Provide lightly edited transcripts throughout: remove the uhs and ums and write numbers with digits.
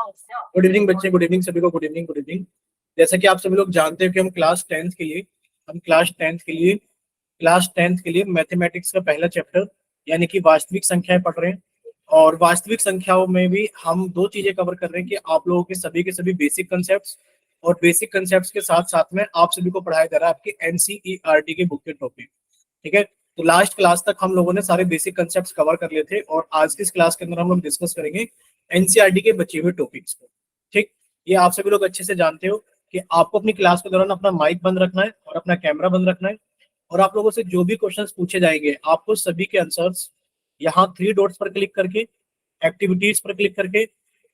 Good evening बच्चे, good evening सभी को, गुड इवनिंग गुड इवनिंग। जैसा कि आप सभी लोग जानते हो कि हम क्लास टेंथ के लिए मैथमेटिक्स का पहला चैप्टर यानी कि वास्तविक संख्याएं पढ़ रहे हैं। और वास्तविक संख्याओं में भी हम दो चीजें कवर कर रहे हैं कि आप लोगों के सभी बेसिक कंसेप्ट, और बेसिक कंसेप्ट के साथ साथ में आप सभी को पढ़ाया जा रहा है आपके एनसीईआरटी के बुक के टॉपिक। ठीक है, तो लास्ट क्लास तक हम लोगों ने सारे बेसिक कंसेप्ट कवर कर लिए थे और आज की इस क्लास के अंदर हम लोग डिस्कस करेंगे एनसीईआरटी के बचे हुए टॉपिक्स को। ठीक, ये आप सभी लोग अच्छे से जानते हो कि आपको अपनी क्लास के दौरान अपना माइक बंद रखना है और अपना कैमरा बंद रखना है, और आप लोगों से जो भी क्वेश्चंस पूछे जाएंगे आपको सभी के आंसर्स यहाँ थ्री डॉट्स पर क्लिक करके, एक्टिविटीज पर क्लिक करके,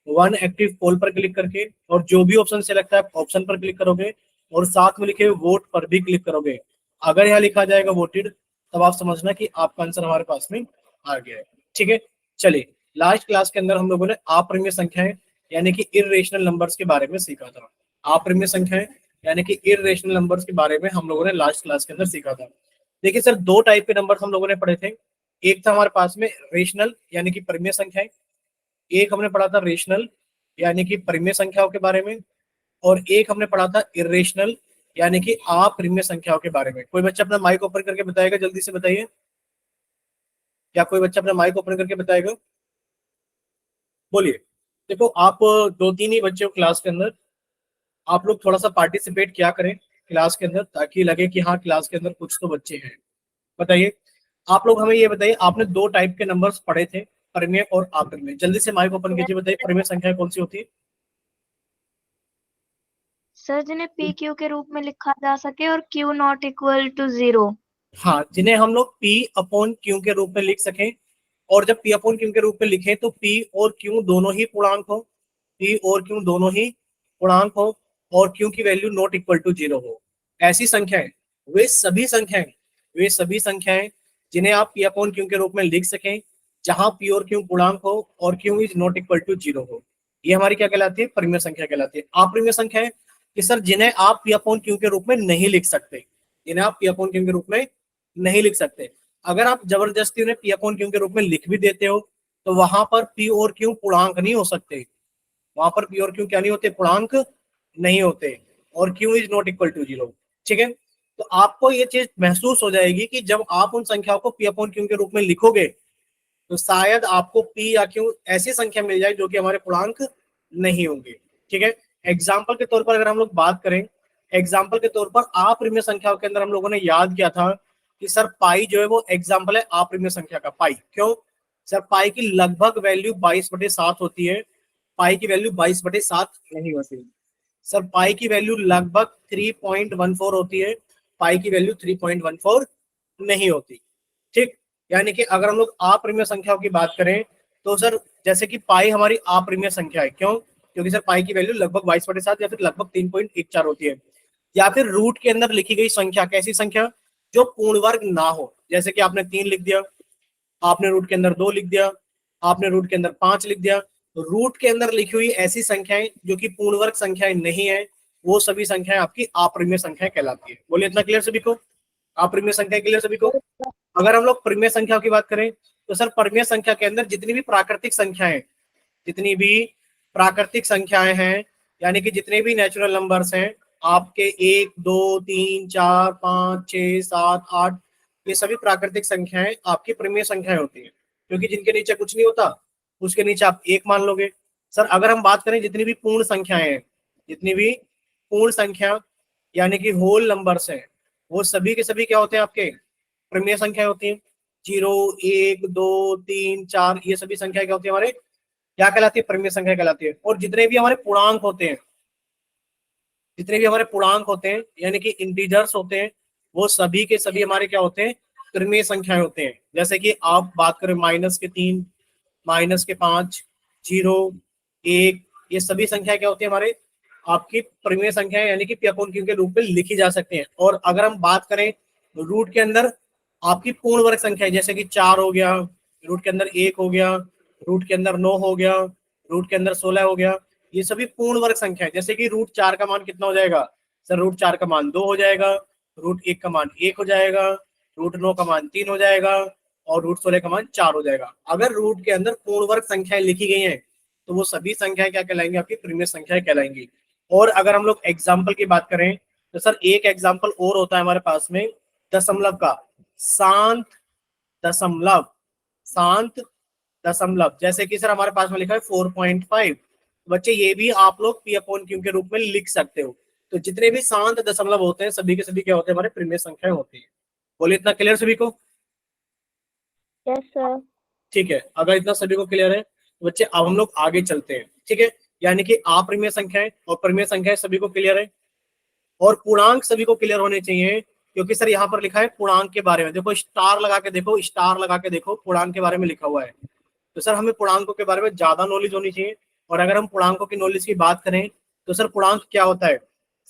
वन एक्टिव पोल पर क्लिक करके, और जो भी ऑप्शन सेलेक्ट है ऑप्शन पर क्लिक करोगे और साथ में लिखे वोट पर भी क्लिक करोगे। अगर यहाँ लिखा जाएगा वोटेड, तब आप समझना कि आपका आंसर हमारे पास में आ गया है। ठीक है, चलिए, लास्ट क्लास के अंदर हम लोगों ने अपरिमेय संख्याएं यानी कि इर्रेशनल नंबर्स के बारे में सीखा था। अपरिमेय संख्याएं यानी कि इर्रेशनल नंबर्स के बारे में हम लोगों ने लास्ट क्लास के अंदर सीखा था। देखिए सर, दो टाइप के नंबर्स हम लोगों ने पढ़े थे। एक था हमारे पास में रेशनल यानी कि परिमेय संख्याएं, एक हमने पढ़ा था रेशनल यानी कि परिमेय संख्याओं के बारे में, और एक हमने पढ़ा था इर्रेशनल यानी कि अपरिमेय संख्याओं के बारे में। कोई बच्चा अपना माइक ओपन करके बताएगा, जल्दी से बताइए। क्या कोई बच्चा अपना माइक ओपन करके बताएगा? बोलिए। देखो, आप दो तीन ही बच्चे हो क्लास के अंदर, आप लोग थोड़ा सा पार्टिसिपेट क्या करें क्लास के अंदर, ताकि लगे कि हाँ क्लास के अंदर कुछ तो बच्चे हैं। बताइए, आप लोग हमें ये बताइए, आपने दो टाइप के नंबर्स पढ़े थे, परिमेय और अपरिमेय। जल्दी से माइक ओपन कीजिए, बताइए परिमेय संख्या कौन सी होती है? सर, जिन्हें पी क्यू के रूप में लिखा जा सके और क्यू नॉट इक्वल टू 0। हाँ, जिन्हें हम लोग पी अपॉन क्यू के रूप में लिख सकें, और जब पी अपॉन क्यू के रूप में लिखें तो पी और क्यू दोनों ही पूर्णांक हो, पी और क्यू दोनों ही पूर्णांक हो, और क्यू की वैल्यू नॉट इक्वल टू 0 हो। ऐसी संख्याएं, वे सभी संख्याएं वे सभी संख्याएं जिन्हें आप पी अपॉन क्यू के रूप में लिख सकें, जहां पी और क्यू पूर्णांक हो और Q is not equal to 0 हो, ये हमारी क्या कहलाती है? परिमेय संख्या कहलाती है। अपरिमेय संख्याएं कि सर जिन्हें आप पी अपॉन क्यू के रूप में नहीं लिख सकते, जिन्हें आप पी अपॉन क्यू के रूप में नहीं लिख सकते। अगर आप जबरदस्ती उन्हें पी अपॉन क्यू के रूप में लिख भी देते हो तो वहां पर पी और क्यू पूर्णांक नहीं हो सकते, वहां पर पी और क्यू क्या नहीं होते? पूर्णांक नहीं होते, और Q is not equal to 0। ठीक है, तो आपको ये चीज महसूस हो जाएगी कि जब आप उन संख्याओं को पी अपॉन क्यू के रूप में लिखोगे तो शायद आपको पी या क्यू ऐसी संख्या मिल जाए जो कि हमारे पूर्णांक नहीं होंगे। ठीक है, एग्जाम्पल के तौर पर अगर हम लोग बात करें, एग्जाम्पल के तौर पर अपरिमेय संख्याओं के अंदर हम लोगों ने याद किया था कि सर पाई जो है वो एग्जाम्पल है अपरिमेय संख्या का। पाई क्यों? सर पाई की लगभग वैल्यू 22/7 होती है, पाई की वैल्यू 22/7 नहीं होती। सर पाई की वैल्यू लगभग 3.14 होती है, पाई की वैल्यू 3.14 नहीं होती। ठीक, यानी कि अगर हम लोग अपरिमेय संख्याओं की बात करें तो सर जैसे कि पाई हमारी अपरिमेय संख्या है, क्यों? क्योंकि सर पाई की वैल्यू लगभग 22/7 या फिर लगभग 3.14 होती है। या फिर रूट के अंदर लिखी गई संख्या, कैसी संख्या? जो पूर्ण वर्ग ना हो, जैसे कि आपने 3 लिख दिया, आपने रूट के अंदर 2 लिख दिया, आपने रूट के अंदर 5 लिख दिया। तो रूट के अंदर लिखी हुई ऐसी संख्याएं जो कि पूर्ण वर्ग संख्याएं नहीं है, वो सभी संख्याएं आपकी अपरिमेय संख्या कहलाती है। बोलिए, इतना क्लियर सभी को? अपरिमेय संख्या क्लियर सभी को? अगर हम लोग परिमेय संख्या की बात करें तो सर परिमेय संख्या के अंदर जितनी भी प्राकृतिक संख्याएं हैं, यानी कि जितने भी नेचुरल नंबर्स हैं आपके 1 2 3 4 5 6 7 8, ये सभी प्राकृतिक संख्याएं आपकी परिमेय संख्याएं होती हैं, क्योंकि जिनके नीचे कुछ नहीं होता उसके नीचे आप एक मान लोगे। सर अगर हम बात करें जितनी भी पूर्ण संख्याएं हैं, जितनी भी पूर्ण संख्या यानी कि होल नंबर्स हैं, वो सभी के सभी क्या होते हैं? आपके परिमेय संख्याएं होती हैं। 0 1 2 3 4, ये सभी संख्या क्या होती है? हमारे क्या कहलाती है? परिमेय संख्या कहलाती है। और जितने भी हमारे पूर्णांक होते हैं यानी कि इंटीजर्स होते हैं, वो सभी के सभी हमारे क्या होते हैं? परिमेय संख्याएं होते हैं। जैसे कि आप बात करें -3, -5, 0 1, ये सभी संख्या क्या होती है? हमारे आपकी परिमेय संख्या यानी कि पी अपॉन क्यू के रूप में लिखी जा सकती हैं। और अगर हम बात करें रूट के अंदर आपकी पूर्ण वर्ग संख्या, जैसे कि 4 हो गया, रूट के अंदर 1 हो गया, रूट के अंदर 9 हो गया, रूट के अंदर 16 हो गया, ये सभी पूर्ण वर्ग संख्या है। जैसे कि रूट 4 का मान कितना हो जाएगा? सर रूट 4 का मान 2 हो जाएगा, रूट 1 का मान 1 हो जाएगा, रूट 9 का मान 3 हो जाएगा, और रूट 16 का मान 4 हो जाएगा। अगर रूट के अंदर पूर्ण वर्ग संख्याएं लिखी गई हैं तो वो सभी संख्याएं क्या कहलाएंगी, आपकी प्रीमिय संख्याएं कहलाएंगी। और अगर हम लोग एग्जाम्पल की बात करें तो सर एक एग्जाम्पल और होता है हमारे पास में दशमलव का, शांत दशमलव, शांत दशमलव, जैसे कि सर हमारे पास में लिखा है 4.5। बच्चे ये भी आप लोग पी अपॉन क्यू के रूप में लिख सकते हो। तो जितने भी शांत दशमलव होते हैं सभी के सभी क्या होते हैं, हमारे प्रीमिय संख्याएं होती है। बोले इतना क्लियर सभी को? Yes sir. ठीक है, अगर इतना सभी को क्लियर है तो बच्चे अब हम लोग आगे चलते हैं। ठीक है, यानी कि अप्रिमेय संख्याएं और परिमेय संख्याएं सभी को क्लियर है, और पूर्णांक सभी को क्लियर होने चाहिए, क्योंकि सर यहाँ पर लिखा है पूर्णांक के बारे में। देखो स्टार लगा के देखो, स्टार लगा के देखो, पूर्णांक के बारे में लिखा हुआ है। तो सर हमें पूर्णांकों के बारे में ज्यादा नॉलेज होनी चाहिए। और अगर हम पूर्णांकों की नॉलेज की बात करें तो सर पूर्णांक क्या होता है?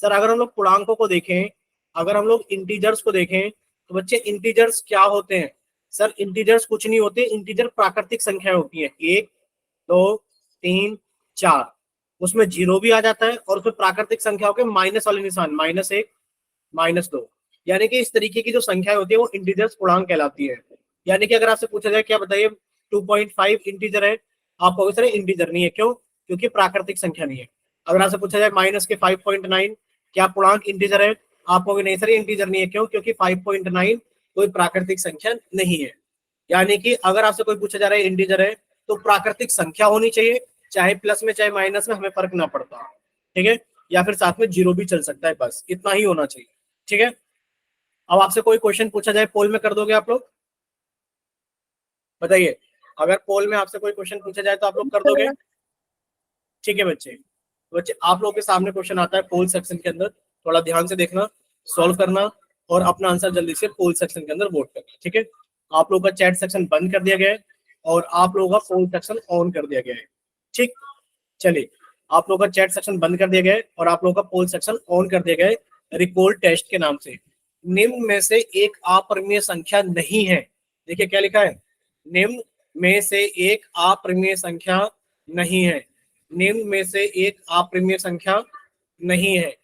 सर अगर हम लोग पूर्णांकों को देखें, अगर हम लोग इंटीजर्स को देखें तो बच्चे इंटीजर्स क्या होते हैं? सर इंटीजर्स कुछ नहीं होते, इंटीजर प्राकृतिक संख्याएं होती हैं, 1 2 3 4, उसमें जीरो भी आ जाता है और उसमें प्राकृतिक संख्याओं के माइनस वाले निशान, -1 -2, यानी कि इस तरीके की जो संख्याएं होती है वो इंटीजर्स पूर्णांक कहलाती है। यानी कि अगर आपसे पूछा जाए क्या बताइए 2.5 इंटीजर है, आप कहोगे सर इंटीजर नहीं है, क्यों? क्योंकि प्राकृतिक संख्या नहीं है। अगर आपसे पूछा जाए माइनस के 5.9 क्या पूर्णांक इंटीजर है, आप कहोगे नहीं सर इंटीजर नहीं है, क्यों? क्योंकि 5.9 कोई प्राकृतिक संख्या नहीं है। यानी कि अगर आपसे कोई पूछा जा रहा है इंटीजर है तो प्राकृतिक संख्या होनी चाहिए, चाहे प्लस में चाहे माइनस में, हमें फर्क ना पड़ता। ठीक है, या फिर साथ में जीरो भी चल सकता है, बस इतना ही होना चाहिए। ठीक है, अब आपसे कोई क्वेश्चन पूछा जाए पोल में कर दोगे आप लोग? बताइए, अगर पोल में आपसे कोई क्वेश्चन पूछा जाए तो आप लोग कर दोगे? ठीक है बच्चे, बच्चे आप लोगों के सामने क्वेश्चन आता है पोल सेक्शन के अंदर, थोड़ा ध्यान से देखना, सॉल्व करना और अपना आंसर जल्दी से पोल सेक्शन के अंदर वोट करना। ठीक है, आप लोगों का चैट सेक्शन बंद कर दिया गया है और आप लोगों का पोल सेक्शन ऑन कर दिया गया है। ठीक, चलिए, आप लोगों का चैट सेक्शन बंद कर दिया गया है और आप लोगों का पोल सेक्शन ऑन कर दिया गया है रिकॉल टेस्ट के नाम से। निम्न में से एक अपरिमेय संख्या नहीं है। देखिए क्या लिखा है, निम्न में से एक अपरिमेय संख्या नहीं है, निम्न में से एक अपरिमेय संख्या नहीं है,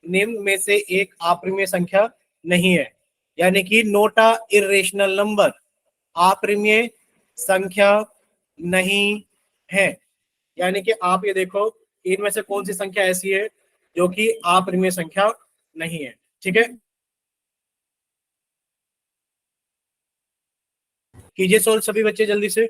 निम्न में से एक अपरिमेय संख्या नहीं है, यानी कि नोट अ इरेशनल नंबर, अपरिमेय संख्या नहीं है। यानी कि आप ये देखो इनमें से कौन सी संख्या ऐसी है जो कि अपरिमेय संख्या नहीं है। ठीक है, कीजिए सोल्व सभी बच्चे जल्दी से।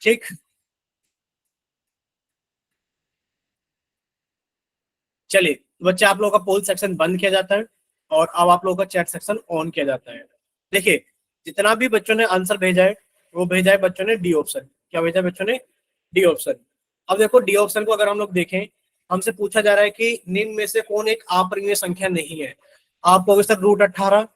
ठीक, चलिए बच्चे आप लोगों का पोल सेक्शन बंद किया जाता है और अब आप लोगों का चैट सेक्शन ऑन किया जाता है। देखिए जितना भी बच्चों ने आंसर भेजा है वो भेजा है बच्चों ने डी ऑप्शन। क्या भेजा है बच्चों ने? D option. अब देखो डी ऑप्शन को अगर हम लोग देखें, हमसे पूछा जा रहा है कि निम्न में से कौन एक अपरिमेय संख्या नहीं है। आप कहोगे सर √18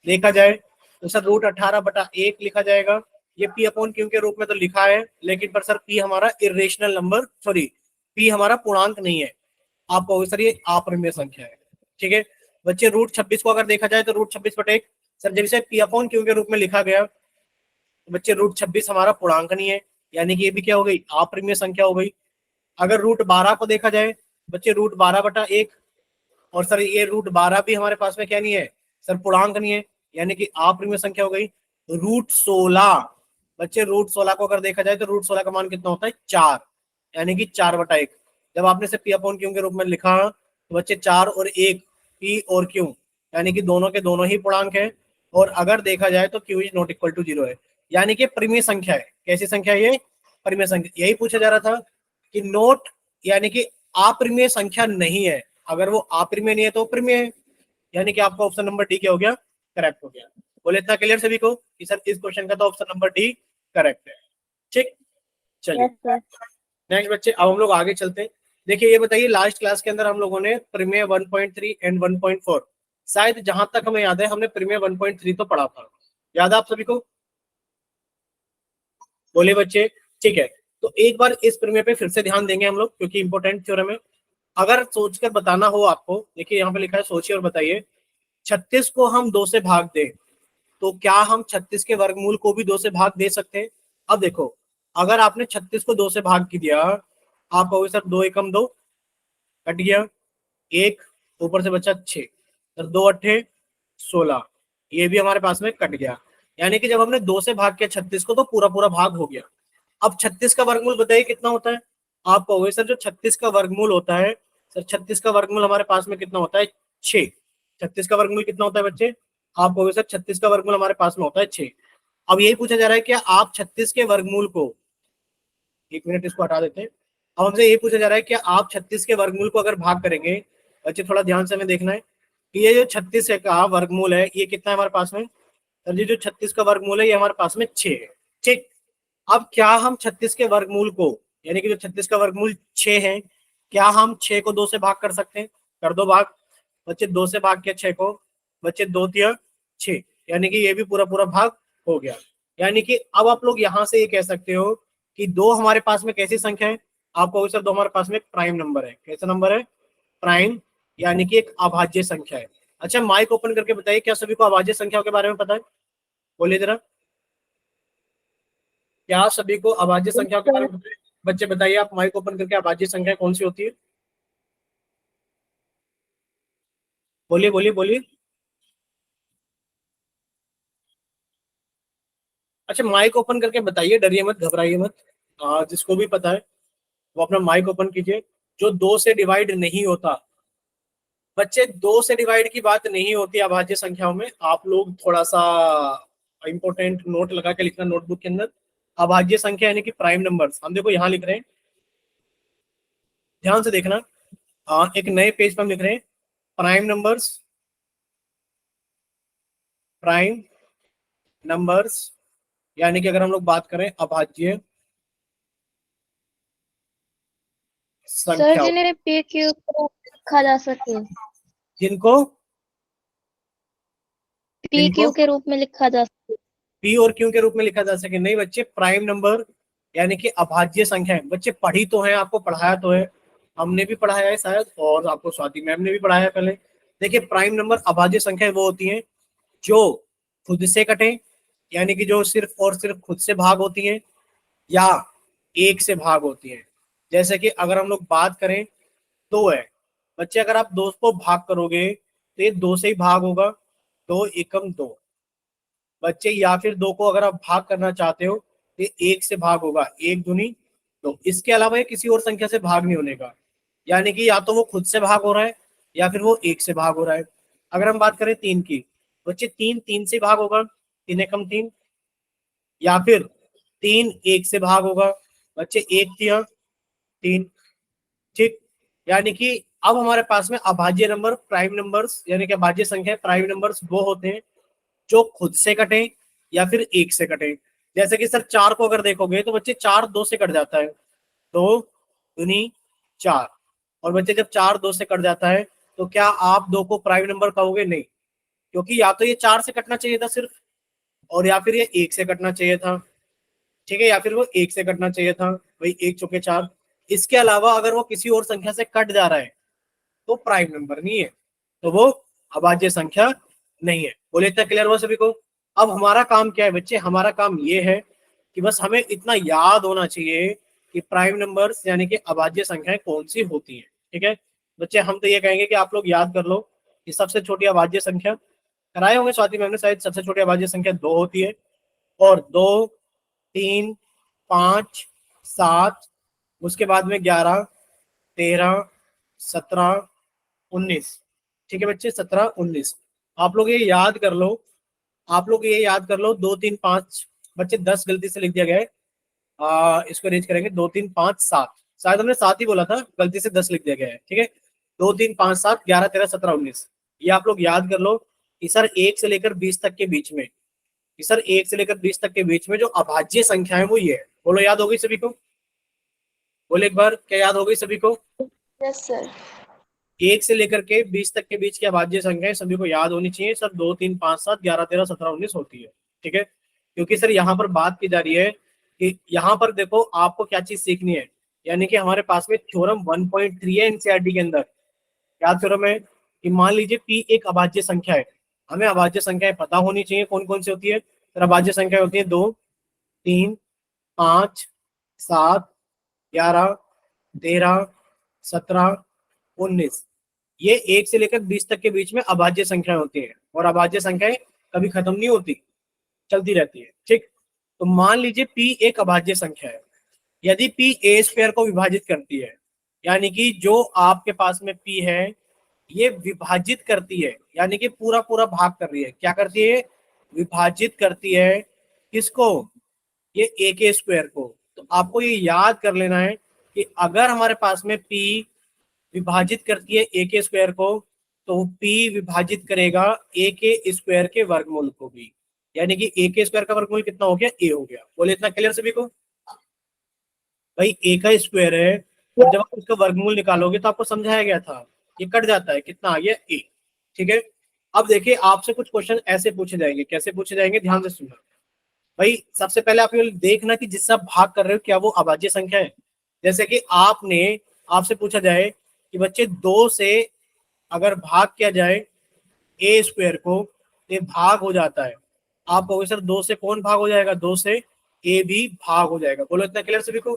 देखा जाए तो सर √18/1 लिखा जाएगा। ये पी अपॉन क्यू के रूप में तो लिखा है, लेकिन पर सर पी हमारा इरेशनल नंबर, सॉरी पी हमारा पूर्णांक नहीं है। आप कहोगे सर ये अपरिमेय संख्या है। ठीक है बच्चे, √26 को अगर देखा जाए तो √26/1, सर जब इसे पी अपॉन क्यू के रूप में लिखा गया तो बच्चे √26 हमारा पूर्णांक नहीं है, यानी कि ये भी क्या हो गई, अपरिमेय संख्या हो गई। अगर √12 को देखा जाए बच्चे √12/1, और सर ये √12 भी हमारे पास में क्या नहीं है सर, पूर्णांक नहीं है, यानी कि अपरिमेय संख्या हो गई। √16 बच्चे, √16 को अगर देखा जाए तो √16 का मान कितना होता है, 4, यानी कि 4/1। जब आपने से पी अपॉन क्यू के रूप में लिखा तो बच्चे 4 और 1 पी और क्यू, यानी कि दोनों के दोनों ही पूर्णांक है। और अगर देखा जाए तो Q is not equal to 0 है, यानी कि परिमेय संख्या है। कैसी संख्या है ये? परिमेय संख्या। यही पूछा जा रहा था कि नोट, यानी कि अपरिमेय संख्या नहीं है। अगर वो अपरिमेय नहीं है तो परिमेय है, यानी कि आपका ऑप्शन नंबर डी क्या हो गया, करेक्ट हो गया। बोले इतना क्लियर सभी को कि सर इस क्वेश्चन का तो ऑप्शन नंबर डी करेक्ट है। ठीक, चलिए यस सर। नेक्स्ट बच्चे, अब हम लोग आगे चलते हैं। देखिए ये बताइए, लास्ट क्लास के अंदर हम लोगों ने प्रमेय 1.3 एंड 1.4, शायद जहां तक हमें याद है हमने प्रमेय 1.3 तो पढ़ा था, याद है आप सभी को? बोले बच्चे, ठीक है, तो एक बार इस प्रमेय पे फिर से ध्यान देंगे हम लोग, क्योंकि इंपॉर्टेंट थ्योरम है। अगर सोचकर बताना हो आपको, देखिए यहाँ पे लिखा है सोचिए और बताइए 36 को हम 2 से भाग दें तो क्या हम 36 के वर्गमूल को भी 2 से भाग दे सकते हैं? अब देखो, अगर आपने 36 को 2 से भाग की दिया, आप कहोगे सर 2 एकम 2 कट गया, एक ऊपर से बचा 6, सर 2 अट्ठे 16, ये भी हमारे पास में कट गया। यानी कि जब हमने 2 से भाग किया 36 को तो पूरा पूरा भाग हो गया। अब 36 का वर्गमूल बताइए कितना होता है? आप कहोगे सर जो 36 का वर्गमूल होता है, सर 36 का वर्गमूल हमारे पास में कितना होता है? 6। 36 का वर्गमूल कितना होता है बच्चे? आप कहोगे सर 36 का वर्गमूल हमारे पास में होता है 6। अब यही पूछा जा रहा है कि आप 36 के वर्गमूल को, एक मिनट इसको हटा देते हैं। अब हमसे ये पूछा जा रहा है कि आप 36 के वर्गमूल को अगर भाग करेंगे, बच्चे थोड़ा ध्यान से हमें देखना है कि ये जो 36 का वर्गमूल है ये कितना है हमारे पास में? सर जी जो 36 का वर्गमूल है ये हमारे पास में 6 है। ठीक, अब क्या हम 36 के वर्गमूल को, यानी कि जो 36 का वर्गमूल 6 है, क्या हम 6 को 2 से भाग कर सकते हैं? कर दो भाग बच्चे, 2 से भाग किया 6 को, बच्चे 2 तिया 6, यानी कि ये भी पूरा पूरा भाग हो गया। यानी कि अब आप लोग यहां से ये कह सकते हो कि 2 हमारे पास में कैसी संख्या है? आपको सर 2 हमारे पास में एक प्राइम नंबर है। कैसा नंबर है? प्राइम, यानी कि एक अभाज्य संख्या है। अच्छा, माइक ओपन करके बताइए क्या सभी को अभाज्य संख्याओं के बारे में पता है? बोलिए जरा, क्या सभी को अभाज्य संख्याओं के बारे में पता है? बच्चे बताइए, आप माइक ओपन करके, अभाज्य संख्या कौन सी होती है? बोलिए बोलिए बोलिए। अच्छा, माइक ओपन करके बताइए, डरिए मत, घबराइए मत। जिसको भी पता है वो अपना माइक ओपन कीजिए। जो 2 से डिवाइड नहीं होता बच्चे, 2 से डिवाइड की बात नहीं होती अभाज्य संख्याओं में। आप लोग थोड़ा सा इंपॉर्टेंट नोट लगा के लिखना नोटबुक के अंदर। अभाज्य संख्या यानी कि प्राइम नंबर्स, हम देखो यहाँ लिख रहे हैं, ध्यान से देखना। एक नए पेज पर हम लिख रहे हैं प्राइम नंबर्स, प्राइम नंबर्स, यानी कि अगर हम लोग बात करें अभाज्य सर संख्याओं, जिन्हें पी क्यू को लिखा जा सके, जिनको पी जिनको क्यू के रूप में लिखा जा सके। पी और क्यू के रूप में लिखा जा सके? नहीं बच्चे, प्राइम नंबर यानी कि अभाज्य संख्या है। बच्चे पढ़ी तो है, आपको पढ़ाया तो है, हमने भी पढ़ाया है शायद, और आपको स्वाति मैम ने भी पढ़ाया है पहले। देखिए, प्राइम नंबर अभाज्य संख्या वो होती है जो खुद से कटे, यानी कि जो सिर्फ और सिर्फ खुद से भाग होती है, या एक से भाग होती है। जैसे कि अगर हम लोग बात करें, 2 है बच्चे, अगर आप 2 को भाग करोगे तो ये 2 से ही भाग होगा, 2 एकम 2 बच्चे, या फिर 2 को अगर आप भाग करना चाहते हो तो 1 से भाग होगा, 1 दूनी 2। इसके अलावा ये किसी और संख्या से भाग नहीं होने का, यानी कि या तो वो खुद से भाग हो रहा है या फिर वो 1 से भाग हो रहा है। अगर हम बात करें 3 की, बच्चे 3 3 से भाग होगा, 3 एकम 3, या फिर 3 1 से भाग होगा, बच्चे 1 तिया 3। ठीक, यानी कि अब हमारे पास में अभाज्य नंबर, प्राइम नंबर्स, यानी कि अभाज्य संख्या प्राइम नंबर्स वो होते हैं जो खुद से कटे या फिर 1 से कटे। जैसे कि सर 4 को अगर देखोगे तो बच्चे 4 2 से कट जाता है, 2 दूनी 4। और बच्चे जब 4 2 से कट जाता है तो क्या आप 2 को प्राइम नंबर कहोगे? नहीं, क्योंकि या तो ये 4 से कटना चाहिए था सिर्फ, और या फिर ये 1 से कटना चाहिए था। ठीक है, या फिर वो 1 से कटना चाहिए था, वही 1 चौके 4। इसके अलावा अगर वो किसी और संख्या से कट जा रहा है तो प्राइम नंबर नहीं है, तो वो अभाज्य संख्या नहीं है। बोले इतना क्लियर हुआ सभी को? अब हमारा काम क्या है बच्चे? हमारा काम ये है कि बस हमें इतना याद होना चाहिए कि प्राइम नंबर्स यानी कि अभाज्य संख्याएं कौन सी होती हैं। ठीक है बच्चे, हम तो ये कहेंगे कि आप लोग याद कर लो कि सबसे छोटी अभाज्य संख्या, कराए होंगे स्वाति मैम ने शायद, सबसे छोटी अभाज्य संख्या 2 होती है, और 2 3 5 7, उसके बाद में 11 13 17 19। ठीक है बच्चे, 17 19, आप लोग ये याद कर लो, आप लोग ये याद कर लो। 2 3 5 बच्चे 10 गलती से लिख दिया गया है, इसको अरेंज करेंगे। 2 3 5 7, शायद हमने 7 ही बोला था, गलती से 10 लिख दिया गया है। ठीक है, 2 3 5 7 11 13 17 19, ये आप लोग याद कर लो कि सर 1 से लेकर 20 तक के बीच में, कि सर 1 से लेकर 20 तक के बीच में जो अभाज्य संख्या है वो ये है। बोलो, याद हो गई सभी को? बोले एक बार, क्या याद हो गई सभी को? Yes sir. 1 से लेकर के 20 तक के बीच की अभाज्य संख्याएं सभी को याद होनी चाहिए सर। 2 3 5 7 11 13 17 19 होती है। ठीक है, क्योंकि सर यहाँ पर बात की जा रही है कि यहाँ पर देखो आपको क्या चीज सीखनी है, यानी कि हमारे पास में थ्योरम 1.3 है एनसीईआरटी के अंदर। क्या थ्योरम है? कि मान लीजिए p एक अभाज्य संख्या है, हमें अभाज्य संख्याएं पता होनी चाहिए कौन कौन सी होती है। तो अभाज्य संख्या होती है 2, 3, 5, 7, 11, 13, 17, 19। ये 1 से लेकर 20 तक के बीच में अभाज्य संख्याएं होती हैं, और अभाज्य संख्याएं कभी खत्म नहीं होती, चलती रहती है। ठीक, तो मान लीजिए p एक अभाज्य संख्या है। यदि p a स्क्वायर को विभाजित करती है, यानी कि जो आपके पास में p है ये विभाजित करती है, यानी कि पूरा पूरा भाग कर रही है। क्या करती है? विभाजित करती है किसको? ये a के स्क्वायर को। तो आपको ये याद कर लेना है कि अगर हमारे पास में p विभाजित करती है a के स्क्वायर को, तो p विभाजित करेगा a के स्क्वायर के वर्गमूल को भी, यानी कि a के स्क्वायर का वर्गमूल कितना हो गया? a हो गया। बोले इतना क्लियर सभी को? भाई a का स्क्वायर है, और जब आप उसका वर्गमूल निकालोगे तो आपको समझाया गया था, ये कट जाता है, कितना आ गया? a। ठीक है, अब देखिए आपसे कुछ क्वेश्चन ऐसे पूछे जाएंगे। कैसे पूछे जाएंगे? ध्यान से सुनना भाई। सबसे पहले आप ये देखना कि जिससे आप भाग कर रहे हो क्या वो अभाज्य संख्या है। जैसे कि आपसे पूछा जाए कि बच्चे 2 से अगर भाग किया जाए ए स्क्वायर को, तो ये भाग हो जाता है। आप कहोगे सर 2 से कौन भाग हो जाएगा? 2 से ए भी भाग हो जाएगा। बोलो इतना क्लियर सभी को?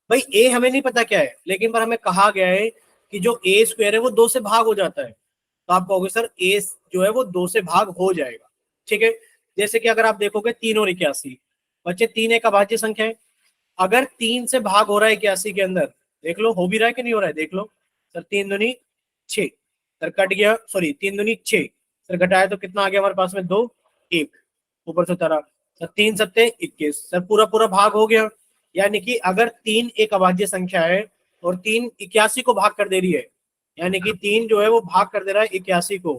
भाई ए हमें नहीं पता क्या है, लेकिन पर हमें कहा गया है कि जो ए स्क्वायर है वो 2 से भाग हो जाता है। तो आप कहोगे सर ए जो है वो 2 से भाग हो जाएगा। ठीक है, जैसे कि अगर आप देखोगे 3 और 81, बच्चे 3 एक अभाज्य संख्या है। अगर 3 से भाग हो रहा है 81 के अंदर, देख लो हो भी रहा है कि नहीं हो रहा है, देख लो। सर 3 दूनी 6, सर कट गया, सॉरी 3 दूनी 6, सर घटाया तो कितना आ गया हमारे पास में? 2, 1 ऊपर से उतारा, सर 3 सत्ते 21, सर पूरा पूरा भाग हो गया। यानी कि अगर 3 एक अभाज्य संख्या है और 3 81 को भाग कर दे रही है, यानी कि 3 जो है वो भाग कर दे रहा है 81 को,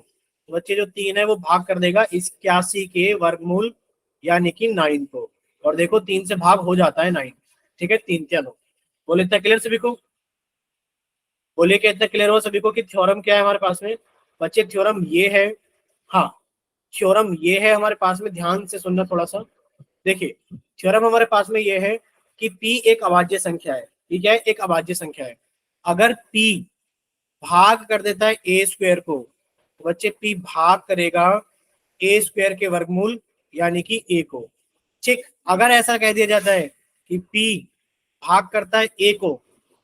तो बच्चे जो 3 है वो भाग कर देगा 81 के वर्गमूल यानी कि 9 को। और देखो 3 से भाग हो जाता है 9। ठीक है, 3 क्या 9। बोले इतना क्लियर सभी को? बोलिए क्या इतना क्लियर हो सभी को कि थ्योरम क्या है हमारे पास में? बच्चे थ्योरम ये है, हाँ थ्योरम ये है हमारे पास में, ध्यान से सुनना थोड़ा सा। देखिए थ्योरम हमारे पास में ये है कि p एक अभाज्य संख्या है। ठीक है, एक अभाज्य संख्या है। अगर p भाग कर देता है ए स्क्वायर को, तो बच्चे p भाग करेगा ए स्क्वायर के वर्गमूल यानी कि a को। ठीक, अगर ऐसा कह दिया जाता है कि p भाग करता है a को,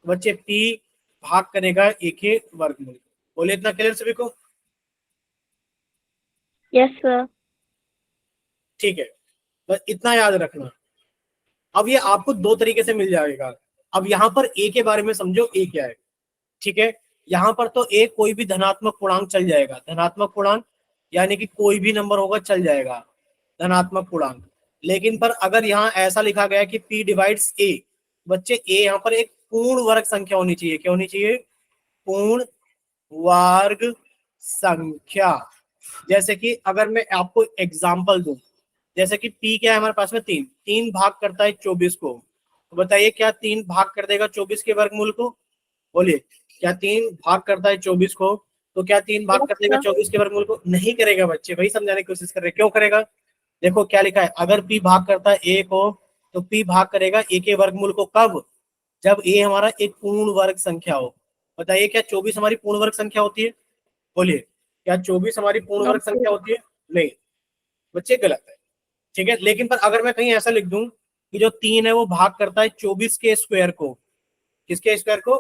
तो बच्चे p भाग करेगा a के वर्गमूल। बोले इतना क्लियर सभी को? Yes sir. ठीक है, बस इतना याद रखना। अब ये आपको दो तरीके से मिल जाएगा। अब यहाँ पर a के बारे में समझो, a क्या है। ठीक है, यहाँ पर तो a कोई भी धनात्मक पूर्णांक चल जाएगा, धनात्मक पूर्णांक यानी कि कोई भी नंबर होगा चल जाएगा, धनात्मक पूर्णांक। लेकिन पर अगर यहाँ ऐसा लिखा गया कि p डिवाइड्स a, बच्चे a यहाँ पर एक पूर्ण वर्ग संख्या होनी चाहिए। क्या होनी चाहिए? पूर्ण वर्ग संख्या। जैसे कि अगर मैं आपको एग्जांपल दूं, जैसे कि p क्या है हमारे पास में? 3, 3 भाग करता है 24 को, तो बताइए क्या 3 भाग कर देगा 24 के वर्गमूल को? बोलिए, क्या 3 भाग करता है 24 को? तो क्या 3 भाग कर देगा 24 के वर्गमूल को? नहीं करेगा बच्चे, वही समझाने की कोशिश कर रहे। क्यों करेगा? देखो क्या लिखा है, अगर p भाग करता है a को, तो p भाग करेगा a के वर्गमूल को कब? जब a हमारा एक पूर्ण वर्ग संख्या हो। बताइए क्या 24 हमारी पूर्ण वर्ग संख्या होती है? बोलिए, क्या 24 हमारी पूर्ण वर्ग संख्या होती है? नहीं बच्चे, गलत है। ठीक है, लेकिन पर अगर मैं कहीं ऐसा लिख दूं कि जो 3 है वो भाग करता है 24 के स्क्वायर को, किसके स्क्वायर को?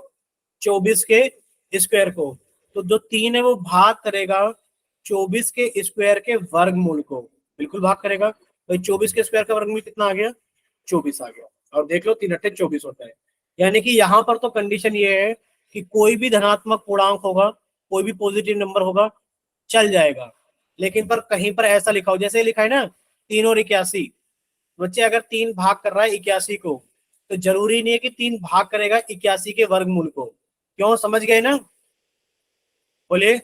24 के स्क्वायर को, तो जो 3 है वो भाग करेगा 24 के स्क्वायर के वर्गमूल को, बिल्कुल भाग करेगा। तो 24 के स्क्वायर का वर्गमूल कितना आ गया? 24 आ गया। और देख लो 3 अट्ठे 24 होता है। यानी कि यहाँ पर तो कंडीशन ये है कि कोई भी धनात्मक पूर्णांक होगा, कोई भी पॉजिटिव नंबर होगा, चल जाएगा। लेकिन पर कहीं पर ऐसा लिखा हो, जैसे लिखा है ना 3 और 81, बच्चे अगर 3 भाग कर रहा है 81 को, तो जरूरी नहीं है कि 3 भाग करेगा 81 के वर्गमूल को। क्यों? समझ गए ना? बोलिए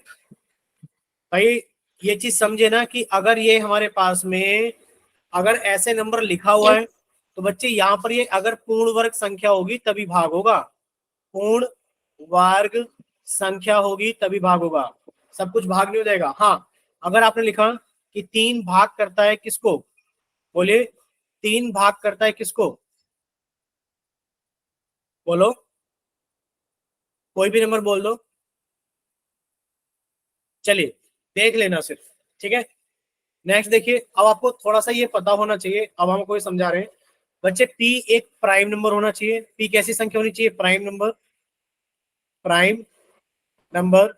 भाई, ये चीज समझे ना कि अगर ये हमारे पास में अगर ऐसे नंबर लिखा हुआ है, तो बच्चे यहाँ पर ये अगर पूर्ण वर्ग संख्या होगी तभी भाग होगा, पूर्ण वर्ग संख्या होगी तभी भाग होगा, सब कुछ भाग नहीं हो जाएगा। हाँ, अगर आपने लिखा कि 3 भाग करता है किसको? बोलिए, 3 भाग करता है किसको? बोलो, कोई भी नंबर बोल दो। चलिए देख लेना सिर्फ, ठीक है। नेक्स्ट देखिए, अब आपको थोड़ा सा ये पता होना चाहिए, अब हमको ये समझा रहे हैं बच्चे, पी एक प्राइम नंबर होना चाहिए। पी कैसी संख्या होनी चाहिए? प्राइम नंबर, प्राइम नंबर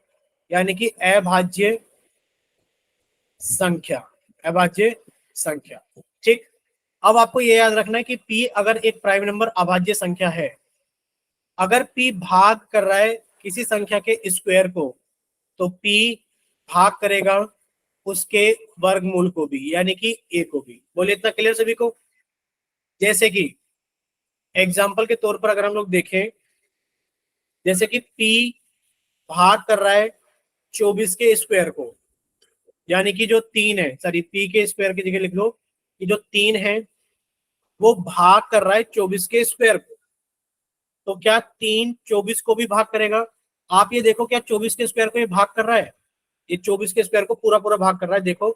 यानी कि अभाज्य संख्या, अभाज्य संख्या, ठीक। अब आपको ये याद रखना है कि पी अगर एक प्राइम नंबर अभाज्य संख्या है, अगर पी भाग कर रहा है किसी संख्या के स्क्वायर को, तो पी भाग करेगा उसके वर्गमूल को भी, यानी कि ए को भी। बोलिए इतना क्लियर सभी को? जैसे कि एग्जाम्पल के तौर पर अगर हम लोग देखें, जैसे कि पी भाग कर रहा है 24 के स्क्वायर को, यानी कि जो 3 है, सॉरी पी के स्क्वायर की जगह लिख लो कि जो 3 है वो भाग कर रहा है 24 के स्क्वायर को, तो क्या 3 24 को भी भाग करेगा? आप ये देखो, क्या 24 के स्क्वायर को ये भाग कर रहा है? ये 24 के स्क्वायर को पूरा पूरा भाग कर रहा है। देखो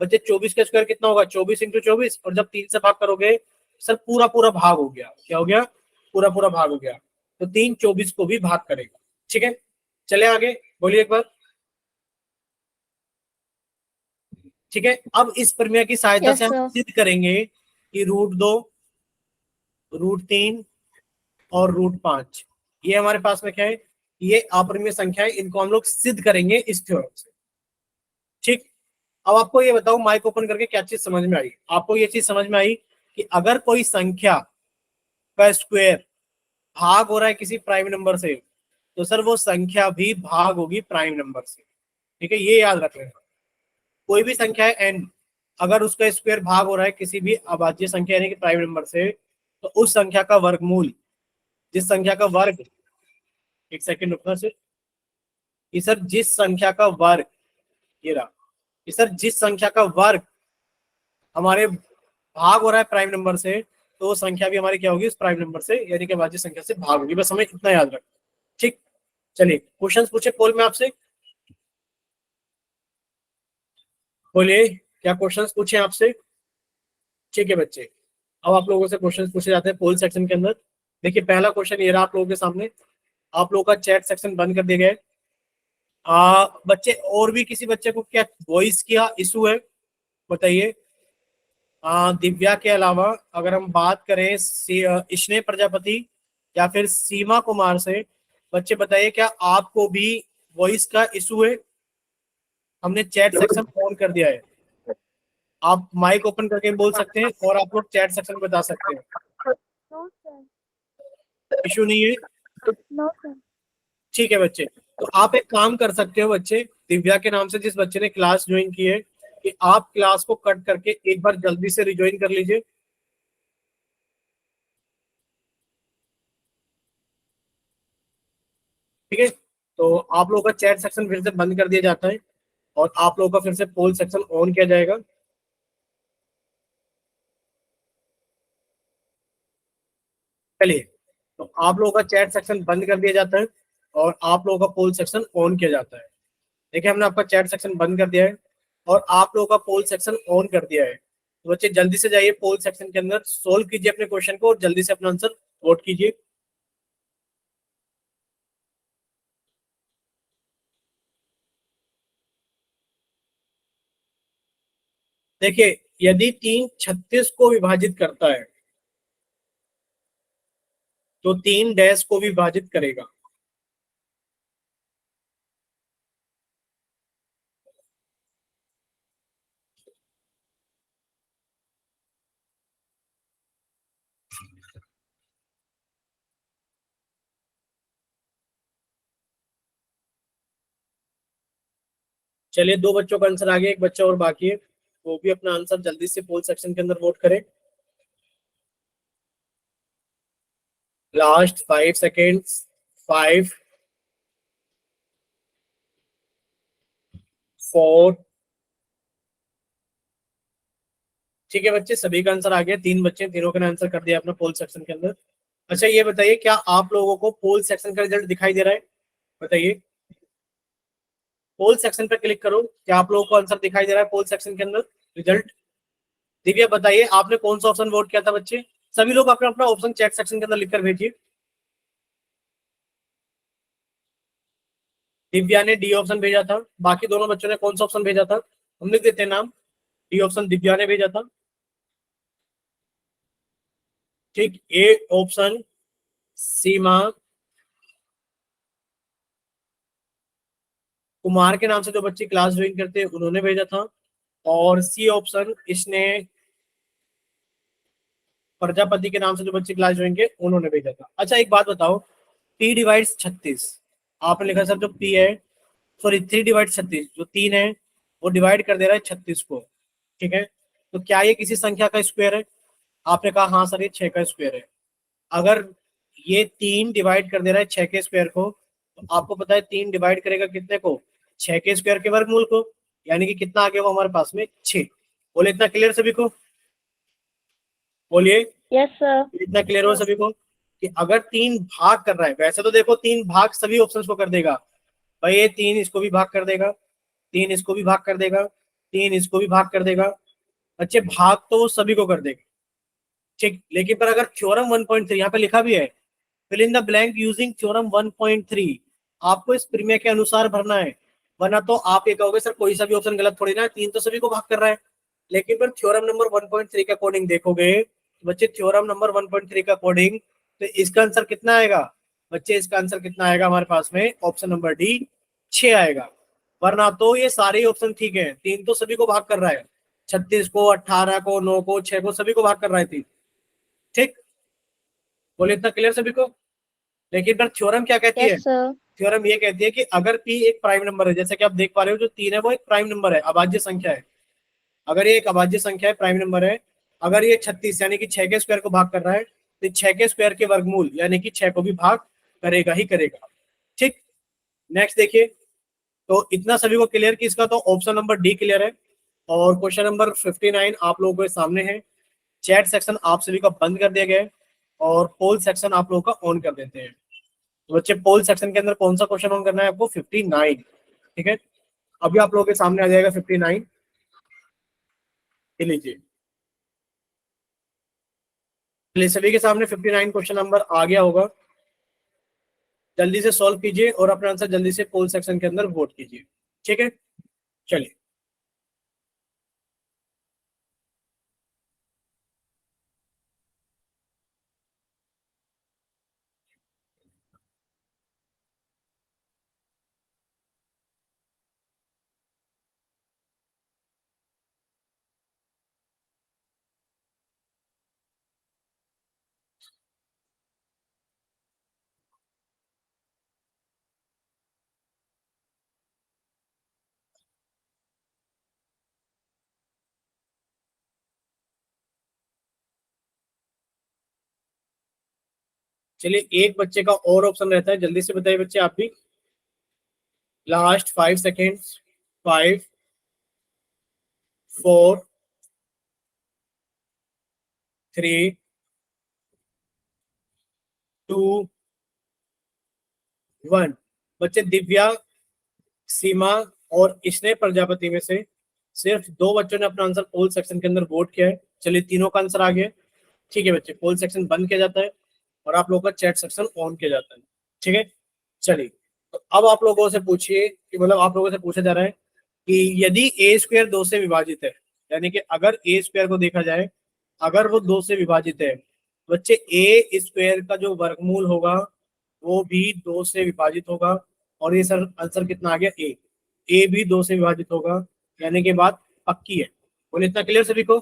बच्चे 24 का स्क्वायर कितना होगा? 24 इंटू 24, और जब 3 से भाग करोगे सर पूरा पूरा भाग हो गया। क्या हो गया? पूरा पूरा भाग हो गया। तो 3 24 को भी भाग करेगा, ठीक है। चले आगे, बोलिए एक बार। ठीक है, अब इस प्रमेय की सहायता यस से हम सर। सिद्ध करेंगे कि √2, √3 और √5 ये हमारे पास में क्या है? ये अपरिमेय संख्या है। इनको हम लोग सिद्ध करेंगे इस थ्योरम से, ठीक। अब आपको ये बताओ, माइक ओपन करके क्या चीज समझ में आई? आपको ये चीज समझ में आई कि अगर कोई संख्या का स्क्वायर भाग हो रहा है किसी प्राइम नंबर से, तो सर वो संख्या भी भाग होगी प्राइम नंबर से, ठीक है। ये याद रख लेना, कोई भी संख्या है एन, अगर उसका स्क्वायर भाग हो रहा है किसी भी अभाज्य संख्या यानी कि प्राइम नंबर से, तो उस संख्या का वर्गमूल, जिस संख्या का वर्ग, एक सेकंड रुकना सर, कि सर जिस संख्या का वर्ग, ये रहा कि सर जिस संख्या का वर्ग हमारे भाग हो रहा है प्राइम नंबर से, तो वो संख्या भी हमारी क्या होगी? उस प्राइम नंबर से यानी कि अभाज्य संख्या से भाग होगी। बस हमें इतना याद रखना, ठीक। चलिए क्वेश्चन पूछे पोल में आपसे, बोलिए क्या क्वेश्चंस पूछे आपसे? ठीक है बच्चे, अब आप लोगों से क्वेश्चंस पूछे जाते हैं पोल सेक्शन के अंदर। देखिए पहला क्वेश्चन ये रहा आप लोगों के सामने, आप लोगों का चैट सेक्शन बंद कर दिया गया है। बच्चे और भी किसी बच्चे को क्या वॉइस किया इशू है? बताइए। दिव्या के अलावा अगर हम बात करें स्नेह प्रजापति या फिर सीमा कुमार से, बच्चे बताइए क्या आपको भी वॉइस का इशू है? हमने चैट सेक्शन ऑन कर दिया है, आप माइक ओपन करके बोल सकते हैं और आप लोग चैट सेक्शन में बता सकते हैं। No sir. इशू नहीं है? No sir. ठीक है बच्चे, तो आप एक काम कर सकते हो बच्चे, दिव्या के नाम से जिस बच्चे ने क्लास ज्वाइन की है, कि आप क्लास को कट करके एक बार जल्दी से रिज्वाइन कर लीजिए। ठीक है, तो आप लोगों का चैट सेक्शन फिर से बंद कर दिया जाता है और आप लोगों का फिर से पोल सेक्शन ऑन किया जाएगा। चलिए, तो आप लोगों का चैट सेक्शन बंद कर दिया जाता है और आप लोगों का पोल सेक्शन ऑन किया जाता है। देखिए हमने आपका चैट सेक्शन बंद कर दिया है और आप लोगों का पोल सेक्शन ऑन कर दिया है। तो बच्चे जल्दी से जाइए पोल सेक्शन के अंदर, सोल्व कीजिए अपने क्वेश्चन को और जल्दी से अपना आंसर वोट कीजिए। देखिए यदि 3 36 को विभाजित करता है तो 3 डैश को विभाजित करेगा। चलिए दो बच्चों का आंसर आ गया, एक बच्चा और बाकी है, वो भी अपना आंसर जल्दी से पोल सेक्शन के अंदर वोट करें। Last 5 seconds, 5 4। ठीक है बच्चे, सभी का आंसर आ गया, 3 बच्चे, तीनों का आंसर कर दिया अपना पोल सेक्शन के अंदर। अच्छा ये बताइए, क्या आप लोगों को पोल सेक्शन का रिजल्ट दिखाई दे रहा है? बताइए, पोल सेक्शन पर क्लिक करो, क्या आप लोगों को आंसर दिखाई दे रहा है पोल सेक्शन के अंदर रिजल्ट? दिव्या बताइए आपने कौन सा ऑप्शन वोट किया था बच्चे? सभी लोग अपना अपना ऑप्शन चैट सेक्शन के अंदर लिखकर भेजिए। दिव्या ने डी ऑप्शन भेजा था, बाकी दोनों बच्चों ने कौन सा ऑप्शन भेजा था? हम लिख देते हैं नाम। डी ऑप्शन दिव्या ने भेजा था। ठीक, ए ऑप्शन सीमा कुमार के नाम से जो बच्चे क्लास ज्वाइन करते हैं उन्होंने भेजा था। और सी ऑप्शन इसने प्रजापति के नाम से जो बच्चे क्लास ज्वाइन किए उन्होंने भेजा था। अच्छा एक बात बताओ, पी डिवाइड्स 36, आपने लिखा सर जो पी है, सॉरी 3 डिवाइड 36, जो 3 है वो डिवाइड कर दे रहा है 36 को। ठीक है, तो क्या ये किसी संख्या का स्क्वायर है? आपने कहा हाँ सर ये 6 का स्क्वायर है। अगर ये 3 डिवाइड कर दे रहा है 6 के स्क्वायर को, तो आपको पता है 3 डिवाइड करेगा कितने को? 6 के स्क्वायर के वर्गमूल को, यानी कि कितना आ गया वो हमारे पास में 6। बोले इतना क्लियर सभी को? बोलिए। Yes sir. इतना क्लियर हो सभी को कि अगर 3 भाग कर रहा है, वैसे तो देखो 3 भाग सभी ऑप्शंस को कर देगा भाई, ये 3 इसको भी भाग कर देगा, 3 इसको भी भाग कर देगा, 3 इसको भी भाग कर देगा। अच्छे भाग तो वो सभी को कर देगा। ठीक, लेकिन पर अगर थ्योरम 1.3 यहाँ पे लिखा भी है, fill in the blank using theorem 1.3, आपको इस प्रमेय के अनुसार भरना है, वरना तो आप ये कहोगे सर कोई सा भी ऑप्शन गलत थोड़ी ना है, 3 तो सभी को भाग कर रहा है। लेकिन पर थ्योरम नंबर 1.3 के अकॉर्डिंग देखोगे बच्चे, थ्योरम नंबर 1.3 के अकॉर्डिंग, तो इसका आंसर कितना आएगा बच्चे? इसका आंसर कितना आएगा हमारे पास में? ऑप्शन नंबर डी 6 आएगा। वरना तो ये सारे ऑप्शन ठीक है, 3 तो सभी को भाग कर रहा है, 36 को, 18 को, 9 को, 6 को, सभी को भाग कर रहा है 3। ठीक, बोले इतना क्लियर सभी को? लेकिन पर थ्योरम क्या कहती है? Yes sir. थ्योरम ये कहती है कि अगर पी एक प्राइम नंबर है, जैसे कि आप देख पा रहे हो जो 3 है वो एक प्राइम नंबर है, अभाज्य संख्या है। अगर ये एक अभाज्य संख्या है, प्राइम नंबर है, अगर ये 36 यानी कि 6 के स्क्वायर को भाग कर रहा है, तो 6 के स्क्वायर के वर्गमूल यानी कि 6 को भी भाग करेगा ही करेगा। ठीक, नेक्स्ट देखिए, तो इतना सभी को क्लियर कि इसका तो ऑप्शन नंबर डी क्लियर है। और क्वेश्चन नंबर 59 आप लोगों के सामने है। चैट सेक्शन आप सभी का बंद कर दिया गया है और पोल सेक्शन आप लोगों का ऑन कर देते हैं। तो बच्चे पोल सेक्शन के अंदर कौन सा क्वेश्चन ऑन करना है आपको? 59। ठीक है, अभी आप लोगों के सामने आ जाएगा 59, लीजिए। चलिए सभी के सामने 59 क्वेश्चन नंबर आ गया होगा, जल्दी से सॉल्व कीजिए और अपना आंसर जल्दी से पोल सेक्शन के अंदर वोट कीजिए। ठीक है, चलिए। चलिए एक बच्चे का और ऑप्शन रहता है, जल्दी से बताइए बच्चे आप भी। Last 5 seconds. 5, 4, 3, 2, 1। बच्चे दिव्या, सीमा और स्नेह प्रजापति में से सिर्फ 2 बच्चों ने अपना आंसर पोल सेक्शन के अंदर वोट किया है। चलिए तीनों का आंसर आ गया। ठीक है बच्चे, पोल सेक्शन बंद किया जाता है और आप लोगों का चैट सेक्शन ऑन किया जाता है। ठीक है, चलिए। तो अब आप लोगों से पूछिए कि मतलब आप लोगों से पूछा जा रहा है कि यदि ए स्क्वायर 2 से विभाजित है, यानी कि अगर ए स्क्वायर को देखा जाए, अगर वो 2 से विभाजित है, बच्चे ए स्क्वायर का जो वर्गमूल होगा वो भी 2 से विभाजित होगा। और ये सर आंसर कितना आ गया? ए। ए भी 2 से विभाजित होगा, यानी कि बात पक्की है। बोले इतना क्लियर सभी को?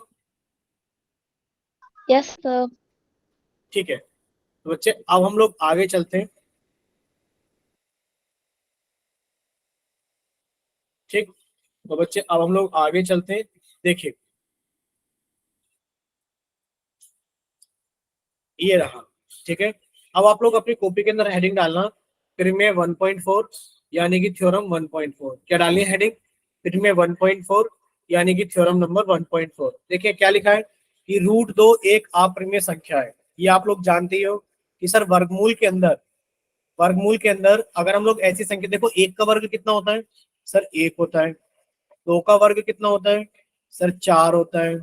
Yes sir. ठीक है, तो बच्चे अब हम लोग आगे चलते हैं। ठीक, तो बच्चे अब हम लोग आगे चलते हैं। देखिए ये रहा। ठीक है, अब आप लोग अपनी कॉपी के अंदर हेडिंग डालना, प्रीमे 1.4 यानी कि थ्योरम 1.4। क्या डालनी है हेडिंग? प्रीमे 1.4 यानी कि थ्योरम नंबर 1.4। देखिए क्या लिखा है कि √2 एक अप्रिमेय संख्या है। ये आप लोग जानते ही हो कि सर वर्गमूल के अंदर, वर्गमूल के अंदर अगर हम लोग ऐसी संख्या, देखो एक का वर्ग कितना होता है सर? 1 होता है। 2 का वर्ग कितना होता है सर? 4 होता है।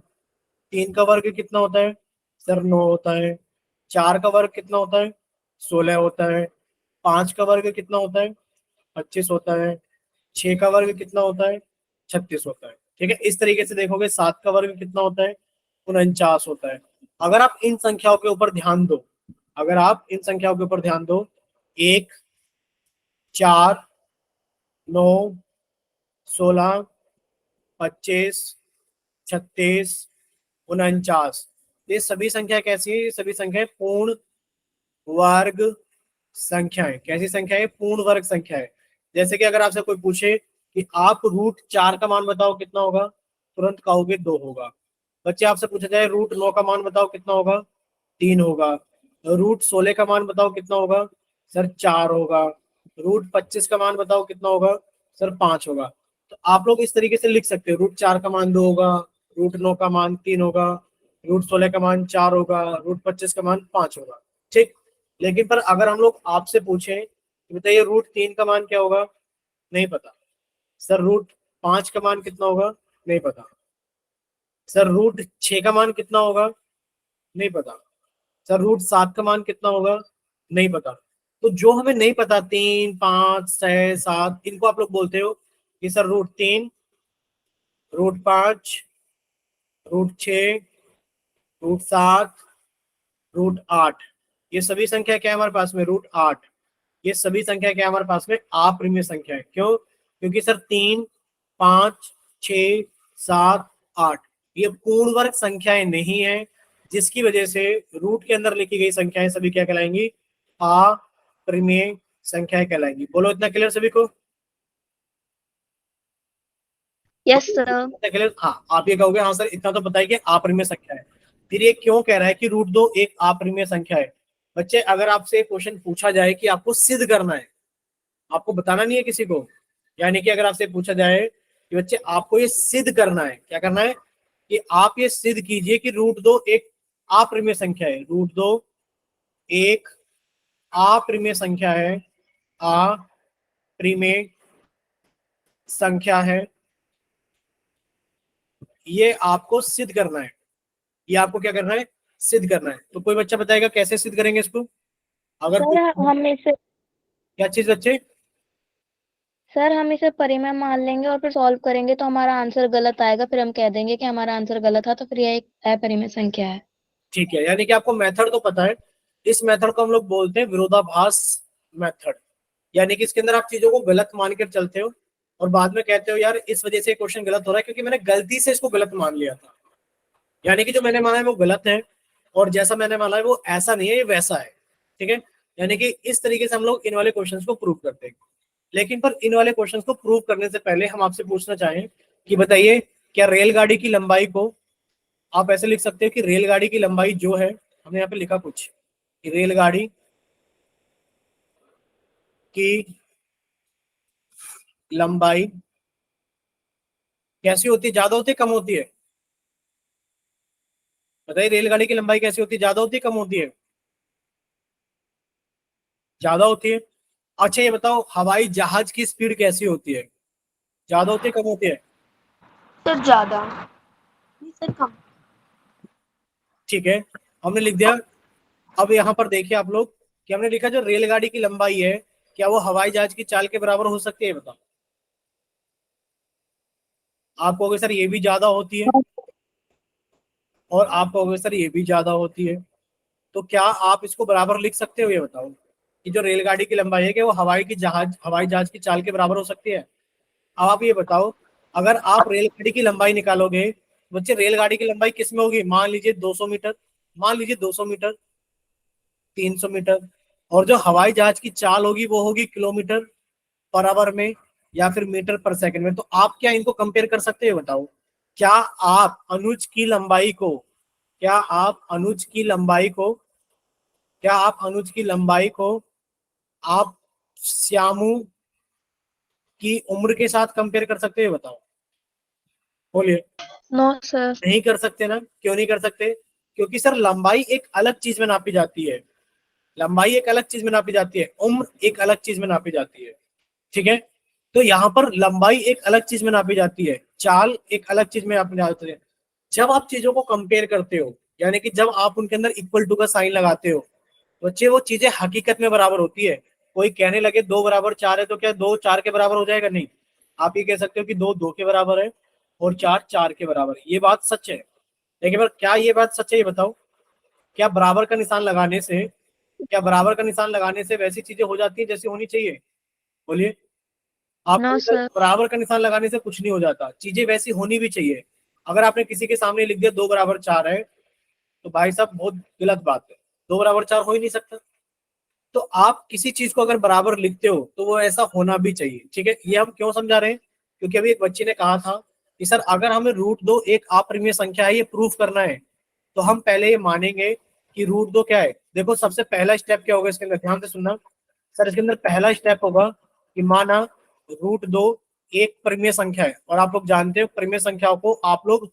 3 का वर्ग कितना होता है सर? 9 होता है। 4 का वर्ग कितना होता है? 16 होता है। 5 का वर्ग कितना होता है 25 होता है। 6 का वर्ग कितना होता है? 36 होता है। ठीक है, इस तरीके से देखोगे 7 का वर्ग कितना होता है? 49 होता है। अगर आप इन संख्याओं के ऊपर ध्यान दो, अगर आप इन संख्याओं के ऊपर ध्यान दो, 1, 4, 9, 16, 25, 36, 49, ये सभी संख्या कैसी है? ये सभी संख्याएं पूर्ण वर्ग संख्याएं। कैसी संख्याएं? पूर्ण वर्ग संख्याएं। जैसे कि अगर आपसे कोई पूछे कि आप √4 का मान बताओ कितना होगा, तुरंत कहोगे 2 होगा। बच्चे आपसे पूछा जाए √9 का मान बताओ कितना होगा, 3 होगा। √16 का मान बताओ कितना होगा, सर 4 होगा। √25 का मान बताओ कितना होगा, सर 5 होगा। तो आप लोग इस तरीके से लिख सकते हो, √4 का मान 2 होगा, √9 का मान 3 होगा, √16 का मान 4 होगा, √25 का मान 5 होगा। ठीक। लेकिन पर अगर हम लोग आपसे पूछें कि बताइए √3 का मान क्या होगा, नहीं पता। सर √5 का मान कितना होगा, नहीं पता। सर √6 का मान कितना होगा, नहीं पता। सर √7 का मान कितना होगा, नहीं पता। तो जो हमें नहीं पता, 3, 5, 6, 7, इनको आप लोग बोलते हो कि सर √3, √5, √6, √7, √8। ये सभी संख्या क्या है हमारे पास में? √8। ये सभी संख्या क्या है हमारे पास में? अप्रिमेय संख्या है। क्यों? क्योंकि सर 3, 5, 6, 7, 8 ये पूर्ण वर्ग संख्याएं नहीं है, जिसकी वजह से रूट के अंदर लिखी गई संख्याएं सभी क्या कहलाएंगी? अप्रिमेय संख्याएं कहलाएंगी। बोलो, इतना क्लियर सभी को? Yes sir. इतना क्लियर? हाँ, आप ये कहोगे हाँ सर इतना तो पता है कि अप्रिमेय संख्या है। फिर ये क्यों कह रहा है कि √2 एक अप्रिमेय संख्या है? बच्चे, अगर आपसे क्वेश्चन पूछा जाए कि आपको सिद्ध करना है, आपको बताना नहीं है किसी को, यानी कि अगर आपसे पूछा जाए कि बच्चे आपको ये सिद्ध करना है, क्या करना है? कि आप ये सिद्ध कीजिए कि √2 एक अप्रिमेय संख्या है। √2 एक अप्रिमेय संख्या है, अप्रिमेय संख्या है। ये आपको सिद्ध करना है। ये आपको क्या करना है? सिद्ध करना है। तो कोई बच्चा बताएगा कैसे सिद्ध करेंगे इसको? अगर सर हम इसे क्या चीज बच्चे? सर हम इसे परिमेय मान लेंगे और फिर सॉल्व करेंगे तो हमारा आंसर गलत आएगा, फिर हम कह देंगे कि हमारा आंसर गलत था, तो फिर यह एक अपरिमेय संख्या है। ठीक है, यानी कि आपको मेथड तो पता है। इस मेथड को हम लोग बोलते हैं विरोधाभास मेथड। यानी कि इसके अंदर आप चीजों को गलत मान कर चलते हो और बाद में कहते हो यार इस वजह से क्वेश्चन गलत हो रहा है क्योंकि मैंने गलती से इसको गलत मान लिया था। यानी कि जो मैंने माना है वो गलत है और जैसा मैंने माना है वो ऐसा नहीं है, ये वैसा है। ठीक है, यानी कि इस तरीके से हम लोग इन वाले क्वेश्चंस को प्रूव करते हैं। लेकिन पर इन वाले क्वेश्चंस को प्रूव करने से पहले हम आपसे पूछना चाहें कि बताइए, क्या रेलगाड़ी की लंबाई को आप ऐसे लिख सकते हो कि रेलगाड़ी की लंबाई जो है, हमने यहाँ पे लिखा कुछ कि रेलगाड़ी की लंबाई कैसी होती है? ज्यादा होती है, कम होती है? बताइए, रेलगाड़ी की लंबाई कैसी होती है? ज्यादा होती है, कम होती है? ज्यादा होती है। अच्छा ये बताओ, हवाई जहाज की स्पीड कैसी होती है? ज्यादा होती है, कम होती है? सर ज्यादा। नहीं सर कम। ठीक है, हमने लिख दिया। अब यहाँ पर देखिए आप लोग कि हमने लिखा जो रेलगाड़ी की लंबाई है, क्या वो हवाई जहाज की चाल के बराबर हो सकती है? बताओ। आप कहोगे सर ये भी ज्यादा होती है और आप कहोगे सर ये भी ज्यादा होती है। तो क्या आप इसको बराबर लिख सकते हो? ये बताओ कि जो रेलगाड़ी की लंबाई है, कि वो हवाई जहाज की चाल के बराबर हो सकती है? अब आप ये बताओ, अगर आप रेलगाड़ी की लंबाई निकालोगे, बच्चे रेलगाड़ी की लंबाई किस में होगी? मान लीजिए 200 मीटर, मान लीजिए 200 मीटर, 300 मीटर। और जो हवाई जहाज की चाल होगी वो होगी किलोमीटर पर आवर में या फिर मीटर पर सेकंड में। तो आप क्या इनको कंपेयर कर सकते हो? बताओ। क्या आप अनुज की लंबाई को क्या आप अनुज की लंबाई को क्या आप अनुज की लंबाई को आप श्यामू की उम्र के साथ कंपेयर कर सकते हो? बताओ, बोलिए। No sir. नहीं कर सकते ना? क्यों नहीं कर सकते? क्योंकि सर लंबाई एक अलग चीज में नापी जाती है। लंबाई एक अलग चीज में नापी जाती है, उम्र एक अलग चीज में नापी जाती है। ठीक है, तो यहाँ पर लंबाई एक अलग चीज में नापी जाती है, चाल एक अलग चीज में नापी जाती है। जब आप चीजों को कंपेयर करते हो, यानी कि जब आप उनके अंदर इक्वल टू का साइन लगाते हो, तो बच्चे वो चीजें हकीकत में बराबर होती है। कोई कहने लगे 2 बराबर 4 है तो क्या 2 4 के बराबर हो जाएगा? नहीं, आप ये कह सकते हो कि 2 2 के बराबर है और 4 4 के बराबर है। ये बात सच है, लेकिन पर क्या ये बात सच है ये बताओ? क्या बराबर का निशान लगाने से, क्या बराबर का निशान लगाने से वैसी चीजें हो जाती है जैसी होनी चाहिए? बोलिए। नो आपको सर। बराबर का निशान लगाने से कुछ नहीं हो जाता, चीजें वैसी होनी भी चाहिए। अगर आपने किसी के सामने लिख दिया 2 बराबर 4 है, तो भाई साहब बहुत गलत बात है, 2 बराबर 4 हो ही नहीं सकता। तो आप किसी चीज को अगर बराबर लिखते हो तो वो ऐसा होना भी चाहिए, ठीक है? ये हम क्यों समझा रहे हैं? क्योंकि अभी एक बच्चे ने कहा था कि सर अगर हमें √2 एक अपरिमेय संख्या है, ये प्रूफ करना है, तो हम पहले ये मानेंगे कि √2 क्या है। देखो सबसे पहला स्टेप क्या होगा इसके अंदर, ध्यान से सुनना सर। इसके अंदर पहला स्टेप होगा कि माना √2 एक परिमेय संख्या है, और आप लोग जानते हो परिमेय संख्याओं को आप लोग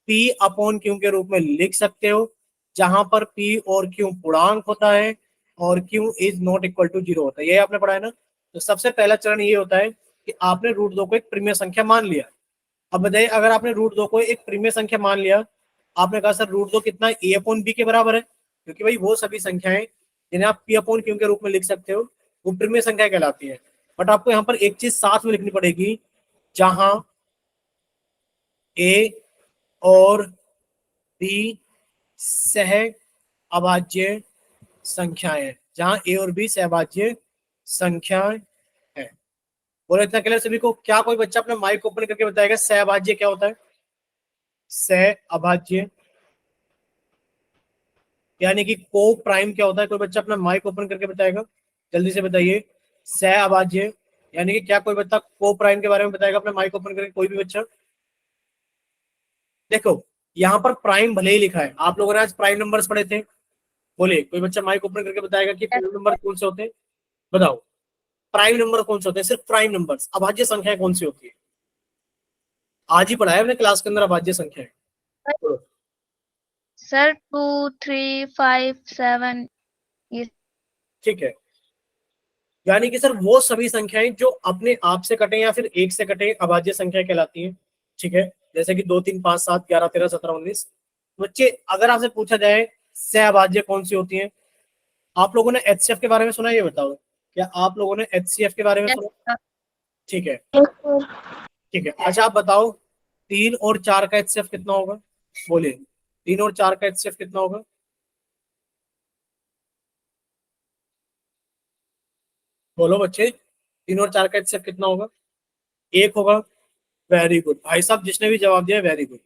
P अपॉन Q के रूप में लिख सकते हो, जहां पर P और Q पूर्णांक होता है और Q is not equal to 0 होता है। ये आपने पढ़ा है ना? तो सबसे पहला चरण ये होता है कि आपने √2 को एक परिमेय संख्या मान लिया। अब बताइए, अगर आपने √2 को एक परिमेय संख्या मान लिया, आपने कहा सर √2 कितना है? A अपॉन बी के बराबर है, क्योंकि भाई वो सभी संख्याएं जिन्हें आप P अपॉन Q के रूप में लिख सकते हो वो परिमेय संख्या कहलाती है। बट आपको यहाँ पर एक चीज साथ में लिखनी पड़ेगी, जहां A और B सह अभाज्य संख्याएं हैं, जहां A और B सहभाज्य संख्याएं हैं। बोलो इतना क्लियर सभी को? क्या कोई बच्चा अपना माइक ओपन करके बताएगा सहभाज्य क्या होता है? सह अभाज्य यानी कि को प्राइम क्या होता है? कोई बच्चा अपना माइक ओपन करके बताएगा, जल्दी से बताइए। सह अभाज्य यानी कि क्या कोई बच्चा को प्राइम के बारे में बताएगा अपना माइक ओपन करके? कोई भी बच्चा? देखो यहाँ पर प्राइम भले ही लिखा है, आप लोगों ने आज प्राइम नंबर्स पढ़े थे। बोलिए, कोई बच्चा माइक ओपन करके बताएगा कि प्राइम नंबर कौन से होते हैं? बताओ, प्राइम नंबर कौन से होते हैं? सिर्फ प्राइम नंबर्स। अभाज्य संख्या कौन सी होती है? आज ही पढ़ाया हमने क्लास के अंदर अभाज्य संख्या है। सर 2 3 5 7 ये। ठीक है, यानी कि सर वो सभी संख्याएं जो अपने आप से कटे या फिर एक से कटे अभाज्य संख्या कहलाती हैं। ठीक है, जैसे कि 2 3 5 7 11 13 17 19। बच्चे अगर आपसे पूछा जाए सहअभाज्य कौन सी होती है, आप लोगों ने एचसीएफ के बारे में सुना है? ये बताओ, क्या आप लोगों ने एचसीएफ के बारे में सुना? ठीक है, ठीक है। अच्छा आप बताओ 3 और 4 का एचसीएफ कितना होगा? बोलिए, 3 और 4 का एचसीएफ कितना होगा? बोलो बच्चे, 3 और 4 का एचसीएफ कितना होगा? 1 होगा। वेरी गुड भाई साहब, जिसने भी जवाब दिया वेरी गुड।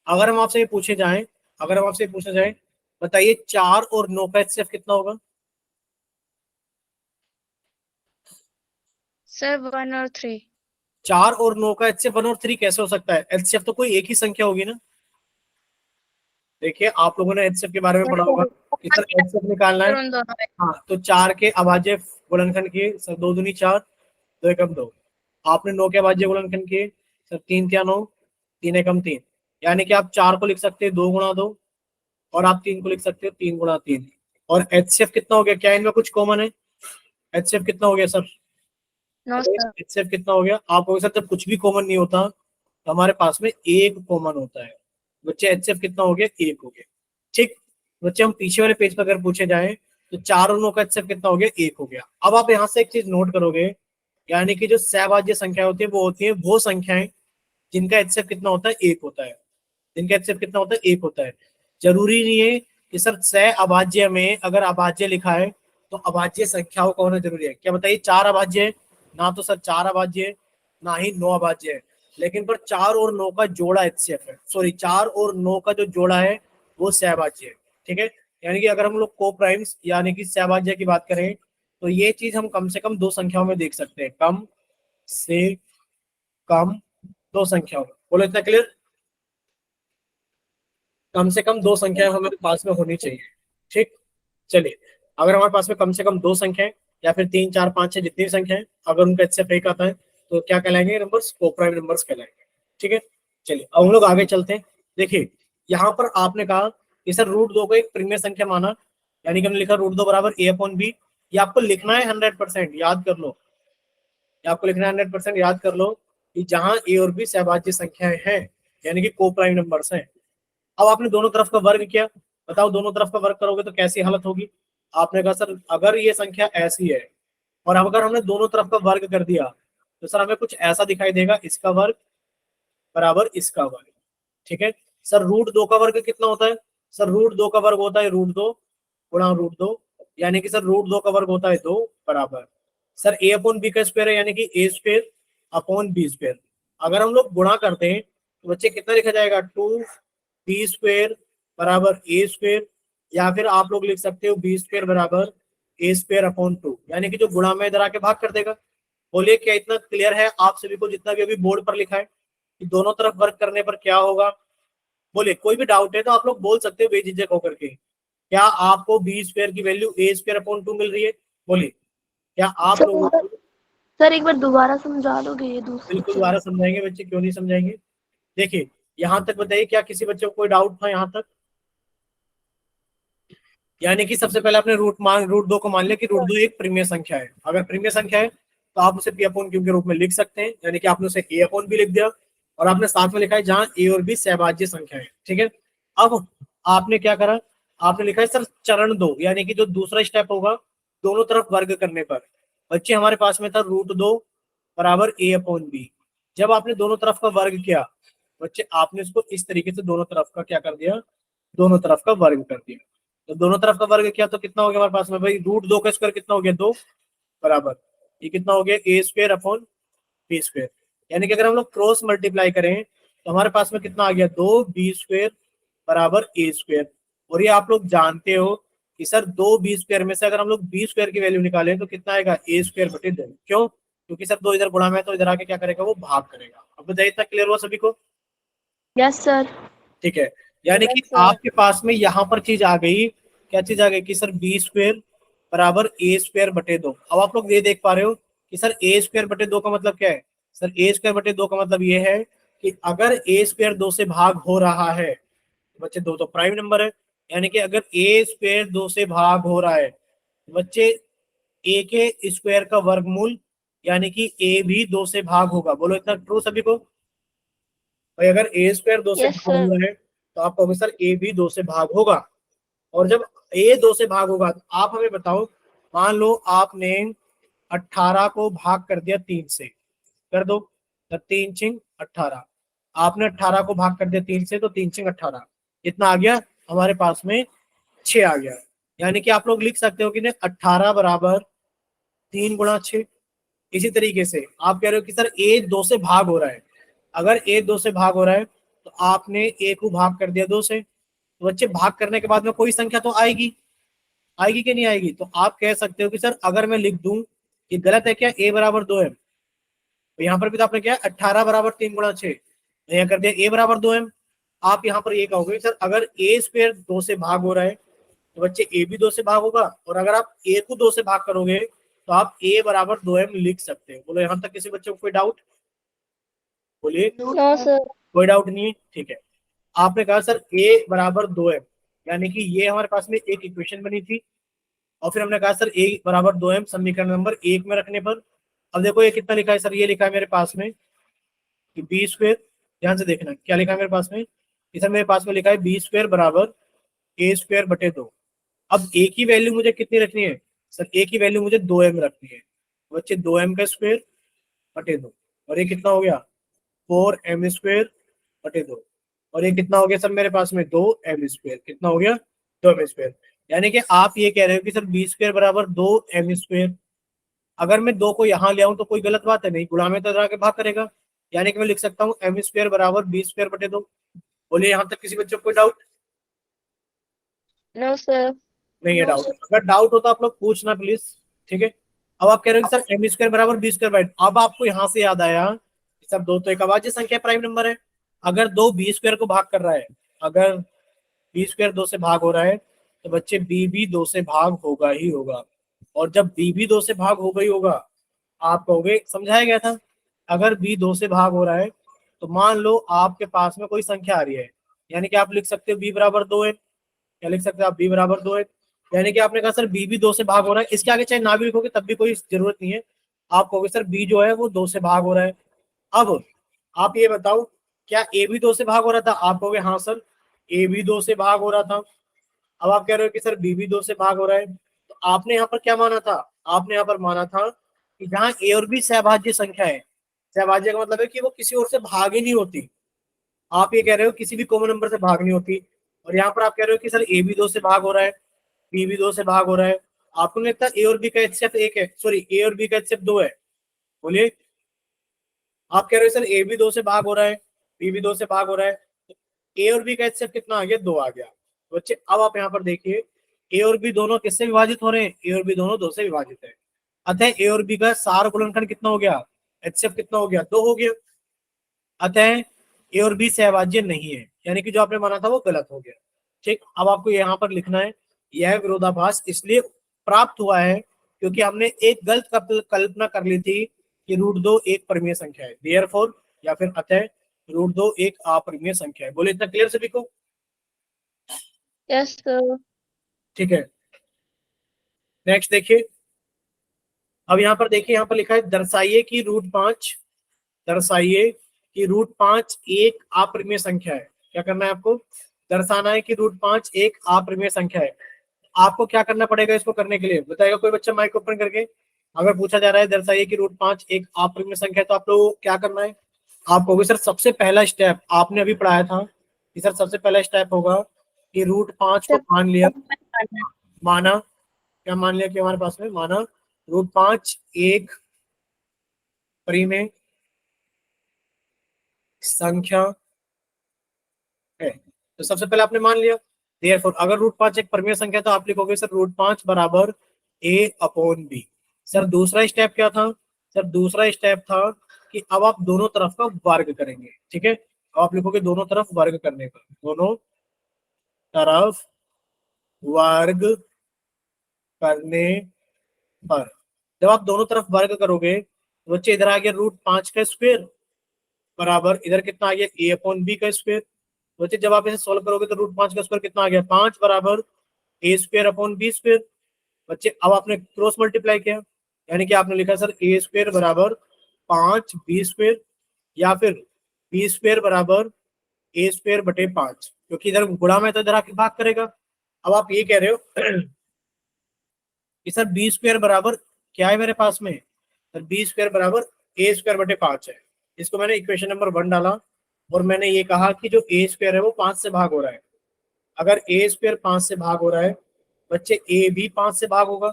अगर हम आपसे ये पूछे जाएं, अगर हम आपसे ये पूछा जाए, बताइए 4 और 9 का एचसीएफ कितना होगा? सर 1 और 3। 4 और 9 का एचसीएफ 1 और 3 कैसे हो सकता है? एचसीएफ तो कोई एक ही संख्या होगी ना। देखिए आप लोगों ने एचसीएफ के बारे में पढ़ा होगा कि सर एचसीएफ निकालना है। उन दोनों में। हाँ, तो 4 के अभाज्य गुणनखंड किए सर, 2 दूनी 4, 2 एकम 2। आपने 9 के अभाज्य गुणनखंड किए सर, 3 क्या 9, 3 एकम 3। यानी कि आप 4 को लिख सकते हैं 2 गुणा 2, और आप 3 को लिख सकते हो 3 गुणा 3। और एचसीएफ कितना हो गया? क्या इनमें कुछ कॉमन है? एचसीएफ कितना हो गया सर? No sir. एचसीएफ कितना हो गया? आप कहोगे सर जब कुछ भी कॉमन नहीं होता तो हमारे पास में एक कॉमन होता है। बच्चे एचसीएफ कितना हो गया? 1 हो गया। ठीक बच्चे, हम पीछे वाले पेज पर अगर पूछे जाए तो 4 और 9 का एचसीएफ कितना हो गया? 1 हो गया। अब आप यहाँ से एक चीज नोट करोगे, यानी कि जो सहभाज्य संख्या होती है वो होती है वो संख्याएं जिनका एचसीएफ कितना होता है? 1 होता है। जिनका एचसीएफ कितना होता है? 1 होता है। जरूरी नहीं है कि सर सह अभाज्य में अगर अभाज्य लिखा है तो अभाज्य संख्याओं का होना जरूरी है। क्या बताइए, 4 अभाज्य है ना, तो सर 4 अभाज्य है, ना ही 9 अभाज्य है, लेकिन पर 4 और 9 का जोड़ा एचसीएफ है। सॉरी, 4 और 9 का जो जोड़ा है वो सहभाज्य है। ठीक है, यानी कि अगर हम लोग को प्राइम्स यानी कि सहभाज्य की बात करें तो ये चीज हम कम से कम 2 संख्याओं में देख सकते हैं, कम से कम 2 संख्याओं में। बोलो इतना क्लियर? कम से कम 2 संख्याएं हमारे पास में होनी चाहिए। ठीक, चलिए, अगर हमारे पास में कम से कम 2 संख्याएं या फिर 3 4 5 6 जितनी संख्याएं, अगर उनका एचसीएफ एक आता है तो क्या कहलाएंगे? नंबर्स कोप्राइम नंबर्स कहलाएंगे। ठीक है, चलिए अब हम लोग आगे चलते हैं। देखिए यहाँ पर आपने कहा कि सर √2 को एक प्रीमियर संख्या माना, यानी कि हमने लिखा √2 बराबर A अपॉन बी। ये आपको लिखना है 100%, याद कर लो। ये आपको लिखना है 100% याद कर लो कि जहां A और B सहभाज्य संख्याएं हैं, यानी कि कोप्राइम नंबर्स हैं। अब आपने दोनों तरफ का वर्ग किया, बताओ दोनों तरफ का वर्ग करोगे तो कैसी हालत होगी? आपने कहा सर अगर ये संख्या ऐसी है और अब अगर हमने दोनों तरफ का वर्ग कर दिया तो सर हमें कुछ ऐसा दिखाई देगा, इसका वर्ग बराबर इसका वर्ग। ठीक है सर, √2 का वर्ग कितना होता है? सर √2 का वर्ग होता है √2 गुणा √2, यानी कि सर √2 का वर्ग होता है 2 बराबर सर a/b का स्क्वायर है, यानी कि a square upon b square. अगर हम लोग गुणा करते हैं तो बच्चे कितना लिखा जाएगा? 2b स्क्वायर बराबर a स्क्वायर, या फिर आप लोग लिख सकते हो b स्क्वायर बराबर a स्क्वायर अपॉन 2, यानी कि जो गुणा में इधर आके भाग कर देगा। बोलिए क्या इतना क्लियर है आप सभी को, जितना भी अभी बोर्ड पर लिखा है कि दोनों तरफ वर्क करने पर क्या होगा? बोलिए कोई भी डाउट है तो आप लोग बोल सकते हो बेझिझक होकर के। क्या आपको बी स्क्वायर की वैल्यू a स्क्वायर अपॉन 2 मिल रही है? बोलिए क्या आप लोगों को? सर एक बार दोबारा समझा दोगे ये दूसरी बिल्कुल चीज? दोबारा समझाएंगे बच्चे, क्यों नहीं समझाएंगे। देखिए यहाँ तक बताइए, क्या किसी बच्चे को कोई डाउट था यहाँ तक? यानी कि सबसे पहले आपने √2 को मान लिया कि √2 एक प्रीमिय संख्या है। अगर प्रीमिय संख्या है तो आप उसे p/q के रूप में लिख सकते हैं, यानी कि आपने उसे a/b लिख दिया और आपने साथ में लिखा है जहां a और b सहभाज्य संख्या है। ठीक है, अब आपने क्या करा? आपने लिखा है सर चरण 2, यानी कि जो दूसरा स्टेप होगा दोनों तरफ वर्ग करने पर। बच्चे हमारे पास में था √2 बराबर a/b। जब आपने दोनों तरफ का वर्ग किया बच्चे, आपने इसको इस तरीके से दोनों तरफ का क्या कर दिया? दोनों तरफ का वर्ग कर दिया। तो दोनों तरफ का वर्ग किया तो कितना हो गया हमारे पास में भाई? √2 का स्क्वायर कितना हो गया? 2 बराबर ये कितना हो गया? a square upon b square. यानी कि अगर हम लोग क्रॉस मल्टीप्लाई करें तो हमारे पास में कितना आ गया? 2b स्क्वायर बराबर a स्क्वायर। और ये आप लोग जानते हो कि सर 2b स्क्वायर में से अगर हम लोग b स्क्वायर की वैल्यू निकालें तो कितना आएगा? a स्क्वायर बटे 2। क्यों? क्योंकि सर 2 इधर गुणा में है तो इधर आके क्या करेगा? वो भाग करेगा। अब बताइए इतना क्लियर हुआ सभी को? Yes sir. ठीक है, यानी कि Yes, sir. आपके पास में यहाँ पर चीज आ गई। क्या चीज आ गई? कि सर b स्क्वायर बराबर a स्क्वायर बटे 2। अब आप लोग ये देख पा रहे हो कि सर a स्क्वायर बटे 2 का मतलब क्या है? सर a स्क्वायर बटे 2 का मतलब ये है कि अगर a स्क्वायर 2 से भाग हो रहा है तो बच्चे 2 तो प्राइम नंबर है, यानी कि अगर a स्क्वायर 2 से भाग हो रहा है तो बच्चे a के स्क्वायर का वर्गमूल, यानी कि a भी 2 से भाग होगा। बोलो इतना ट्रू सभी को? भाई अगर a स्क्वायर 2 से Yes, भाग sir. हुआ है तो आप कहोगे सर a भी 2 से भाग होगा। और जब a 2 से भाग होगा तो आप हमें बताओ, मान लो आपने 18 को भाग कर दिया 3 से, कर दो तो 3 छिंग 18। आपने 18 को भाग कर दिया 3 से तो 3 छिंग 18, कितना आ गया हमारे पास में? 6 आ गया। यानी कि आप लोग लिख सकते हो कि 18 बराबर 3 गुणा 6। इसी तरीके से आप कह रहे हो कि सर a 2 से भाग हो रहा है। अगर a 2 से भाग हो रहा है तो आपने a को भाग कर दिया 2 से, तो बच्चे भाग करने के बाद में कोई संख्या तो आएगी, आएगी कि नहीं आएगी? तो आप कह सकते हो कि सर अगर मैं लिख दूं कि गलत है क्या? a बराबर 2 है, तो यहाँ पर भी तो आपने क्या? 18 बराबर 3 गुणा 6 यहाँ कर दिया a बराबर 2 है। आप यहाँ पर ये कहोगे सर अगर a स्क्वायर 2 से भाग हो रहा है तो बच्चे a भी 2 से भाग होगा, और अगर आप a को 2 से भाग करोगे तो आप a बराबर 2m लिख सकते हो। बोलो यहाँ तक किसी बच्चे को कोई डाउट? बोलिए। No, sir. कोई डाउट नहीं है? ठीक है, आपने कहा सर a बराबर 2m, यानी कि ये हमारे पास में एक इक्वेशन बनी थी। और फिर हमने कहा सर a बराबर 2m समीकरण नंबर 1 में रखने पर। अब देखो ये कितना लिखा है सर? ये लिखा है मेरे पास में कि बी स्क्वायर, ध्यान से देखना क्या लिखा है मेरे पास में कि सर मेरे पास में लिखा है बी स्क्वायर बराबर a स्क्वायर बटे 2। अब a की वैल्यू मुझे कितनी रखनी है? सर a की वैल्यू मुझे 2m रखनी है। बच्चे 2m का स्क्वायर बटे 2, और ये कितना हो गया? 4m स्क्वायर बटे 2, और ये कितना हो गया सर मेरे पास में? 2m square. कितना हो गया? 2m square. यानी कि आप ये कह रहे हो कि सर बी स्क्वायर बराबर 2m स्क्वायर। अगर मैं 2 को यहाँ ले आऊं तो कोई गलत बात है? नहीं, गुणा में तो आगे भाग करेगा, यानी कि मैं लिख सकता हूँ m स्क्वायर बराबर बी स्क्वायर बटे 2। बोलिए यहाँ तक किसी बच्चे को कोई डाउट? No, sir. नहीं है डाउट? अगर डाउट हो तो आप लोग पूछना प्लीज। ठीक है, अब आप कह रहे हो कि सर m स्क्वायर बराबर बी स्क्वायर बाय, अब आपको यहाँ से याद आया कि सर 2 तो एक अभाज्य संख्या प्राइम नंबर है। अगर 2 बी स्क्वायर को भाग कर रहा है, अगर बी स्क्वायर 2 से भाग हो रहा है तो बच्चे बी भी 2 से भाग होगा ही होगा। और जब बी भी 2 से भाग होगा ही होगा, आप कहोगे समझाया गया था अगर बी 2 से भाग हो रहा है तो मान लो आपके पास में कोई संख्या आ रही है, यानी कि आप लिख सकते हो बी बराबर 2 है। क्या लिख सकते हो आप? बी बराबर 2 है। यानी कि आपने कहा सर बी भी 2 से भाग हो रहा है, इसके आगे चाहे ना भी लिखोगे तब भी कोई जरूरत नहीं है। आप कहोगे सर बी जो है वो 2 से भाग हो रहा है। अब आप ये बताओ क्या ए भी 2 से भाग हो रहा था? आप कहोगे हाँ सर ए भी 2 से भाग हो रहा था। अब आप कह रहे हो कि सर बी भी 2 से भाग हो रहा है, तो आपने यहाँ पर क्या माना था? आपने यहाँ पर माना था कि जहाँ ए और बी सहभाज्य संख्या है, सहभाज्य का मतलब है कि वो किसी और से भाग ही नहीं होती। आप ये कह रहे हो किसी भी कॉमन नंबर से भाग नहीं होती, और यहाँ पर आप कह रहे हो कि सर ए भी 2 से भाग हो रहा है, बी भी 2 से भाग हो रहा है। आपको नहीं लगता ए और बी का एचसीएफ 1 है, सॉरी ए और बी का एचसीएफ 2 है? बोलिए। आप कह रहे हो सर ए भी 2 से भाग हो रहा है, बी भी 2 से भाग हो रहा है, ए और बी का एचसीएफ कितना आ गया? 2 आ गया। तो बच्चे अब आप यहाँ पर देखिए, ए और बी दोनों किससे विभाजित हो रहे हैं? ए और बी दोनों 2 से विभाजित है। अतः ए और बी का सार गुणनखंड कितना हो गया? एचसीएफ कितना हो गया? 2 हो गया। अतः ए और बी सहभाज्य नहीं है, यानी कि जो आपने माना था वो गलत हो गया। ठीक, अब आपको यहाँ पर लिखना है यह विरोधाभास इसलिए प्राप्त हुआ है क्योंकि हमने एक गलत कल्पना कर ली थी कि √2 एक परिमेय संख्या है, देयरफॉर या फिर अतः √2 एक अपरिमेय संख्या है। बोले इतना क्लियर सभी को? Yes sir. ठीक है, नेक्स्ट देखिए। अब यहाँ पर देखिए, यहाँ पर लिखा है दर्शाइए कि √5, दर्शाइए कि √5 एक अपरिमेय संख्या है। क्या करना है आपको? दर्शाना है कि √5 एक अपरिमेय संख्या है। आपको क्या करना पड़ेगा इसको करने के लिए? बताएगा कोई बच्चा माइक ओपन करके? अगर पूछा जा रहा है दर्शाइए कि √5 एक अपरिमेय संख्या है, तो आप लोग क्या करना है? आप कहोगे सर सबसे पहला स्टेप आपने अभी पढ़ाया था कि सर सबसे पहला स्टेप होगा कि √5 को मान लिया, माना, क्या मान लिया कि हमारे पास में माना √5 एक परिमेय संख्या है। तो सबसे पहले आपने मान लिया, देयरफॉर अगर √5 एक परिमेय संख्या तो आप लिखोगे सर √5 बराबर a/b। सर दूसरा स्टेप क्या था? सर दूसरा स्टेप था कि अब आप दोनों तरफ का वर्ग करेंगे। ठीक है, अब आप लिखोगे दोनों तरफ वर्ग करने पर, दोनों तरफ वर्ग करने पर जब आप दोनों तरफ वर्ग करोगे तो बच्चे इधर आ गया √5 का स्क्वायर बराबर इधर कितना आ गया a/b का स्क्वायर। बच्चे जब आप इसे सोल्व करोगे तो √5 का स्क्वायर कितना आ गया? 5 बराबर a²/b²। बच्चे अब आपने क्रॉस मल्टीप्लाई किया, यानी कि आपने लिखा सर a² बराबर 5b², या फिर b² बराबर a²/5, क्योंकि इधर गुणा में तो इधर आके भाग करेगा। अब आप ये कह रहे हो कि सर b² बराबर क्या है मेरे पास में? सर b² बराबर a²/5 है। इसको मैंने इक्वेशन नंबर 1 डाला और मैंने ये कहा कि जो a² है वो 5 से भाग हो रहा है। अगर a² 5 से भाग हो रहा है बच्चे, a भी 5 से भाग होगा,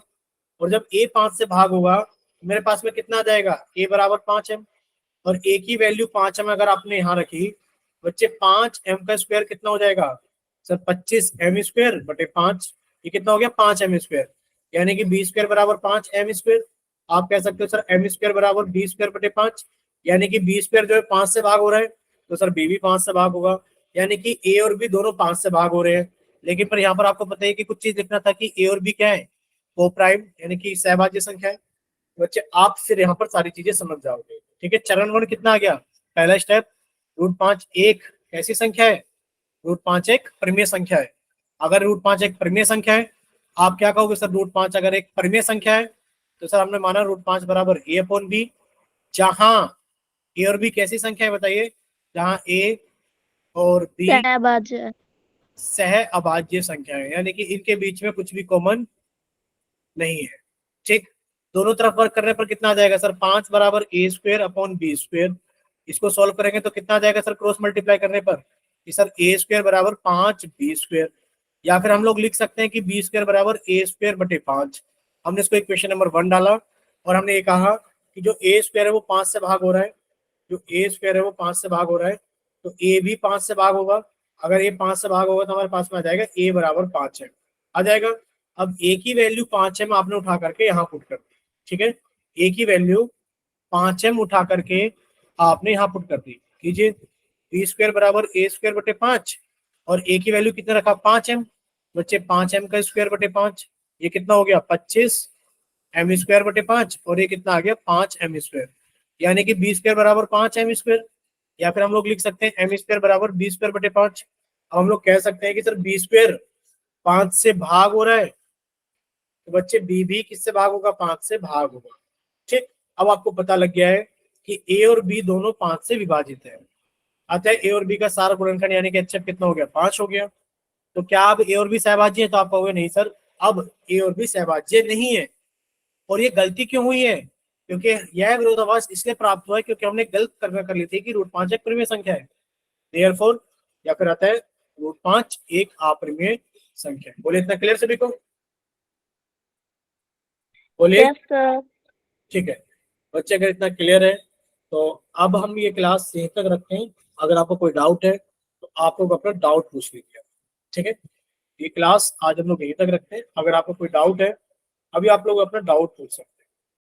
और जब a 5 से भाग होगा मेरे पास में कितना आ जाएगा? a बराबर 5m, और a की वैल्यू 5m अगर आपने यहाँ रखी बच्चे, 5m का स्क्वायर कितना हो जाएगा? Sir 25m²/5। ये कितना हो गया? 5m², यानी कि b² बराबर 5m²। आप कह सकते हो सर m² बराबर b²/5, यानी कि b² जो है 5 से भाग हो रहा है तो सर b भी 5 से भाग होगा, यानी कि a और b दोनों 5 से भाग हो रहे हैं। लेकिन पर यहाँ पर आपको पता है कि कुछ चीज लिखना था कि a और b क्या है? को प्राइम, यानी कि सहभाज्य संख्या है। बच्चे आप फिर यहाँ पर सारी चीजें समझ जाओगे। ठीक है, चरण 1 कितना आ गया? पहला स्टेप, √5 एक कैसी संख्या है? √5 एक परिमेय संख्या है। अगर √5 एक परिमेय संख्या है आप क्या कहोगे? सर √5 अगर एक परिमेय संख्या है तो सर हमने माना √5 बराबर a/b, जहां ए और बी कैसी संख्या है बताइए? जहां ए और बी सहभाज्य। सह अभाज्य संख्या है, यानी कि इनके बीच में कुछ भी कॉमन नहीं है। ठीक, दोनों तरफ वर्क करने पर कितना आ जाएगा? सर 5 बराबर a²/b²। इसको सॉल्व करेंगे तो कितना आ जाएगा सर क्रॉस मल्टीप्लाई करने पर? कि सर a² बराबर 5b², या फिर हम लोग लिख सकते हैं कि b² बराबर a²/5। हमने इसको इक्वेशन नंबर 1 डाला और हमने ये कहा कि जो a² है वो 5 से भाग हो रहा है, जो a² है वो 5 से भाग हो रहा है, तो a भी 5 से भाग होगा। अगर a 5 से भाग होगा तो हमारे पास में आ जाएगा a बराबर 5 है, आ जाएगा। अब a की वैल्यू 5m आपने उठा करके यहाँ पुट कर दी। ठीक है, a की वैल्यू 5m उठा करके आपने यहाँ पुट कर दी। कीजिए, b² बराबर a²/5, और a की वैल्यू कितना रखा? 5m। बच्चे 5m का स्क्वायर/5, ये कितना हो गया? 25m²/5, और ये कितना आ गया? 5m², यानी कि b² बराबर 5m², या फिर हम लोग लिख सकते हैं m² बराबर b²/5। अब हम लोग कह सकते हैं कि सर b² 5 से भाग हो रहा है तो बच्चे b भी किससे भाग होगा? 5 से भाग होगा। ठीक, अब आपको पता लग गया है कि a और b दोनों 5 से विभाजित है, अतः a और b का सारा गुणनखंड यानी कि HCF कितना हो गया? 5 हो गया। तो क्या अब a और b सहभाज्य है? तो आप कहोगे नहीं सर अब a और b सहभाज्य नहीं है। और ये गलती क्यों हुई है? क्योंकि यह विरोधाभास इसलिए प्राप्त हुआ है क्योंकि हमने गलत कर ली थी कि √5 एक परिमेय संख्या है। देयरफॉर या फिर आता है √5 एक अपरिमेय संख्या है। बोले इतना क्लियर सभी को? बोलिए। Yes sir. ठीक है बच्चे, अगर इतना क्लियर है तो अब हम ये क्लास यहीं तक रखते हैं। अगर आपको कोई डाउट है तो आप लोग अपना डाउट पूछ लीजिए। ठीक है, ये क्लास आज हम लोग यहीं तक रखते हैं। अगर आपको कोई डाउट है अभी आप लोग अपना डाउट पूछ सकते हैं।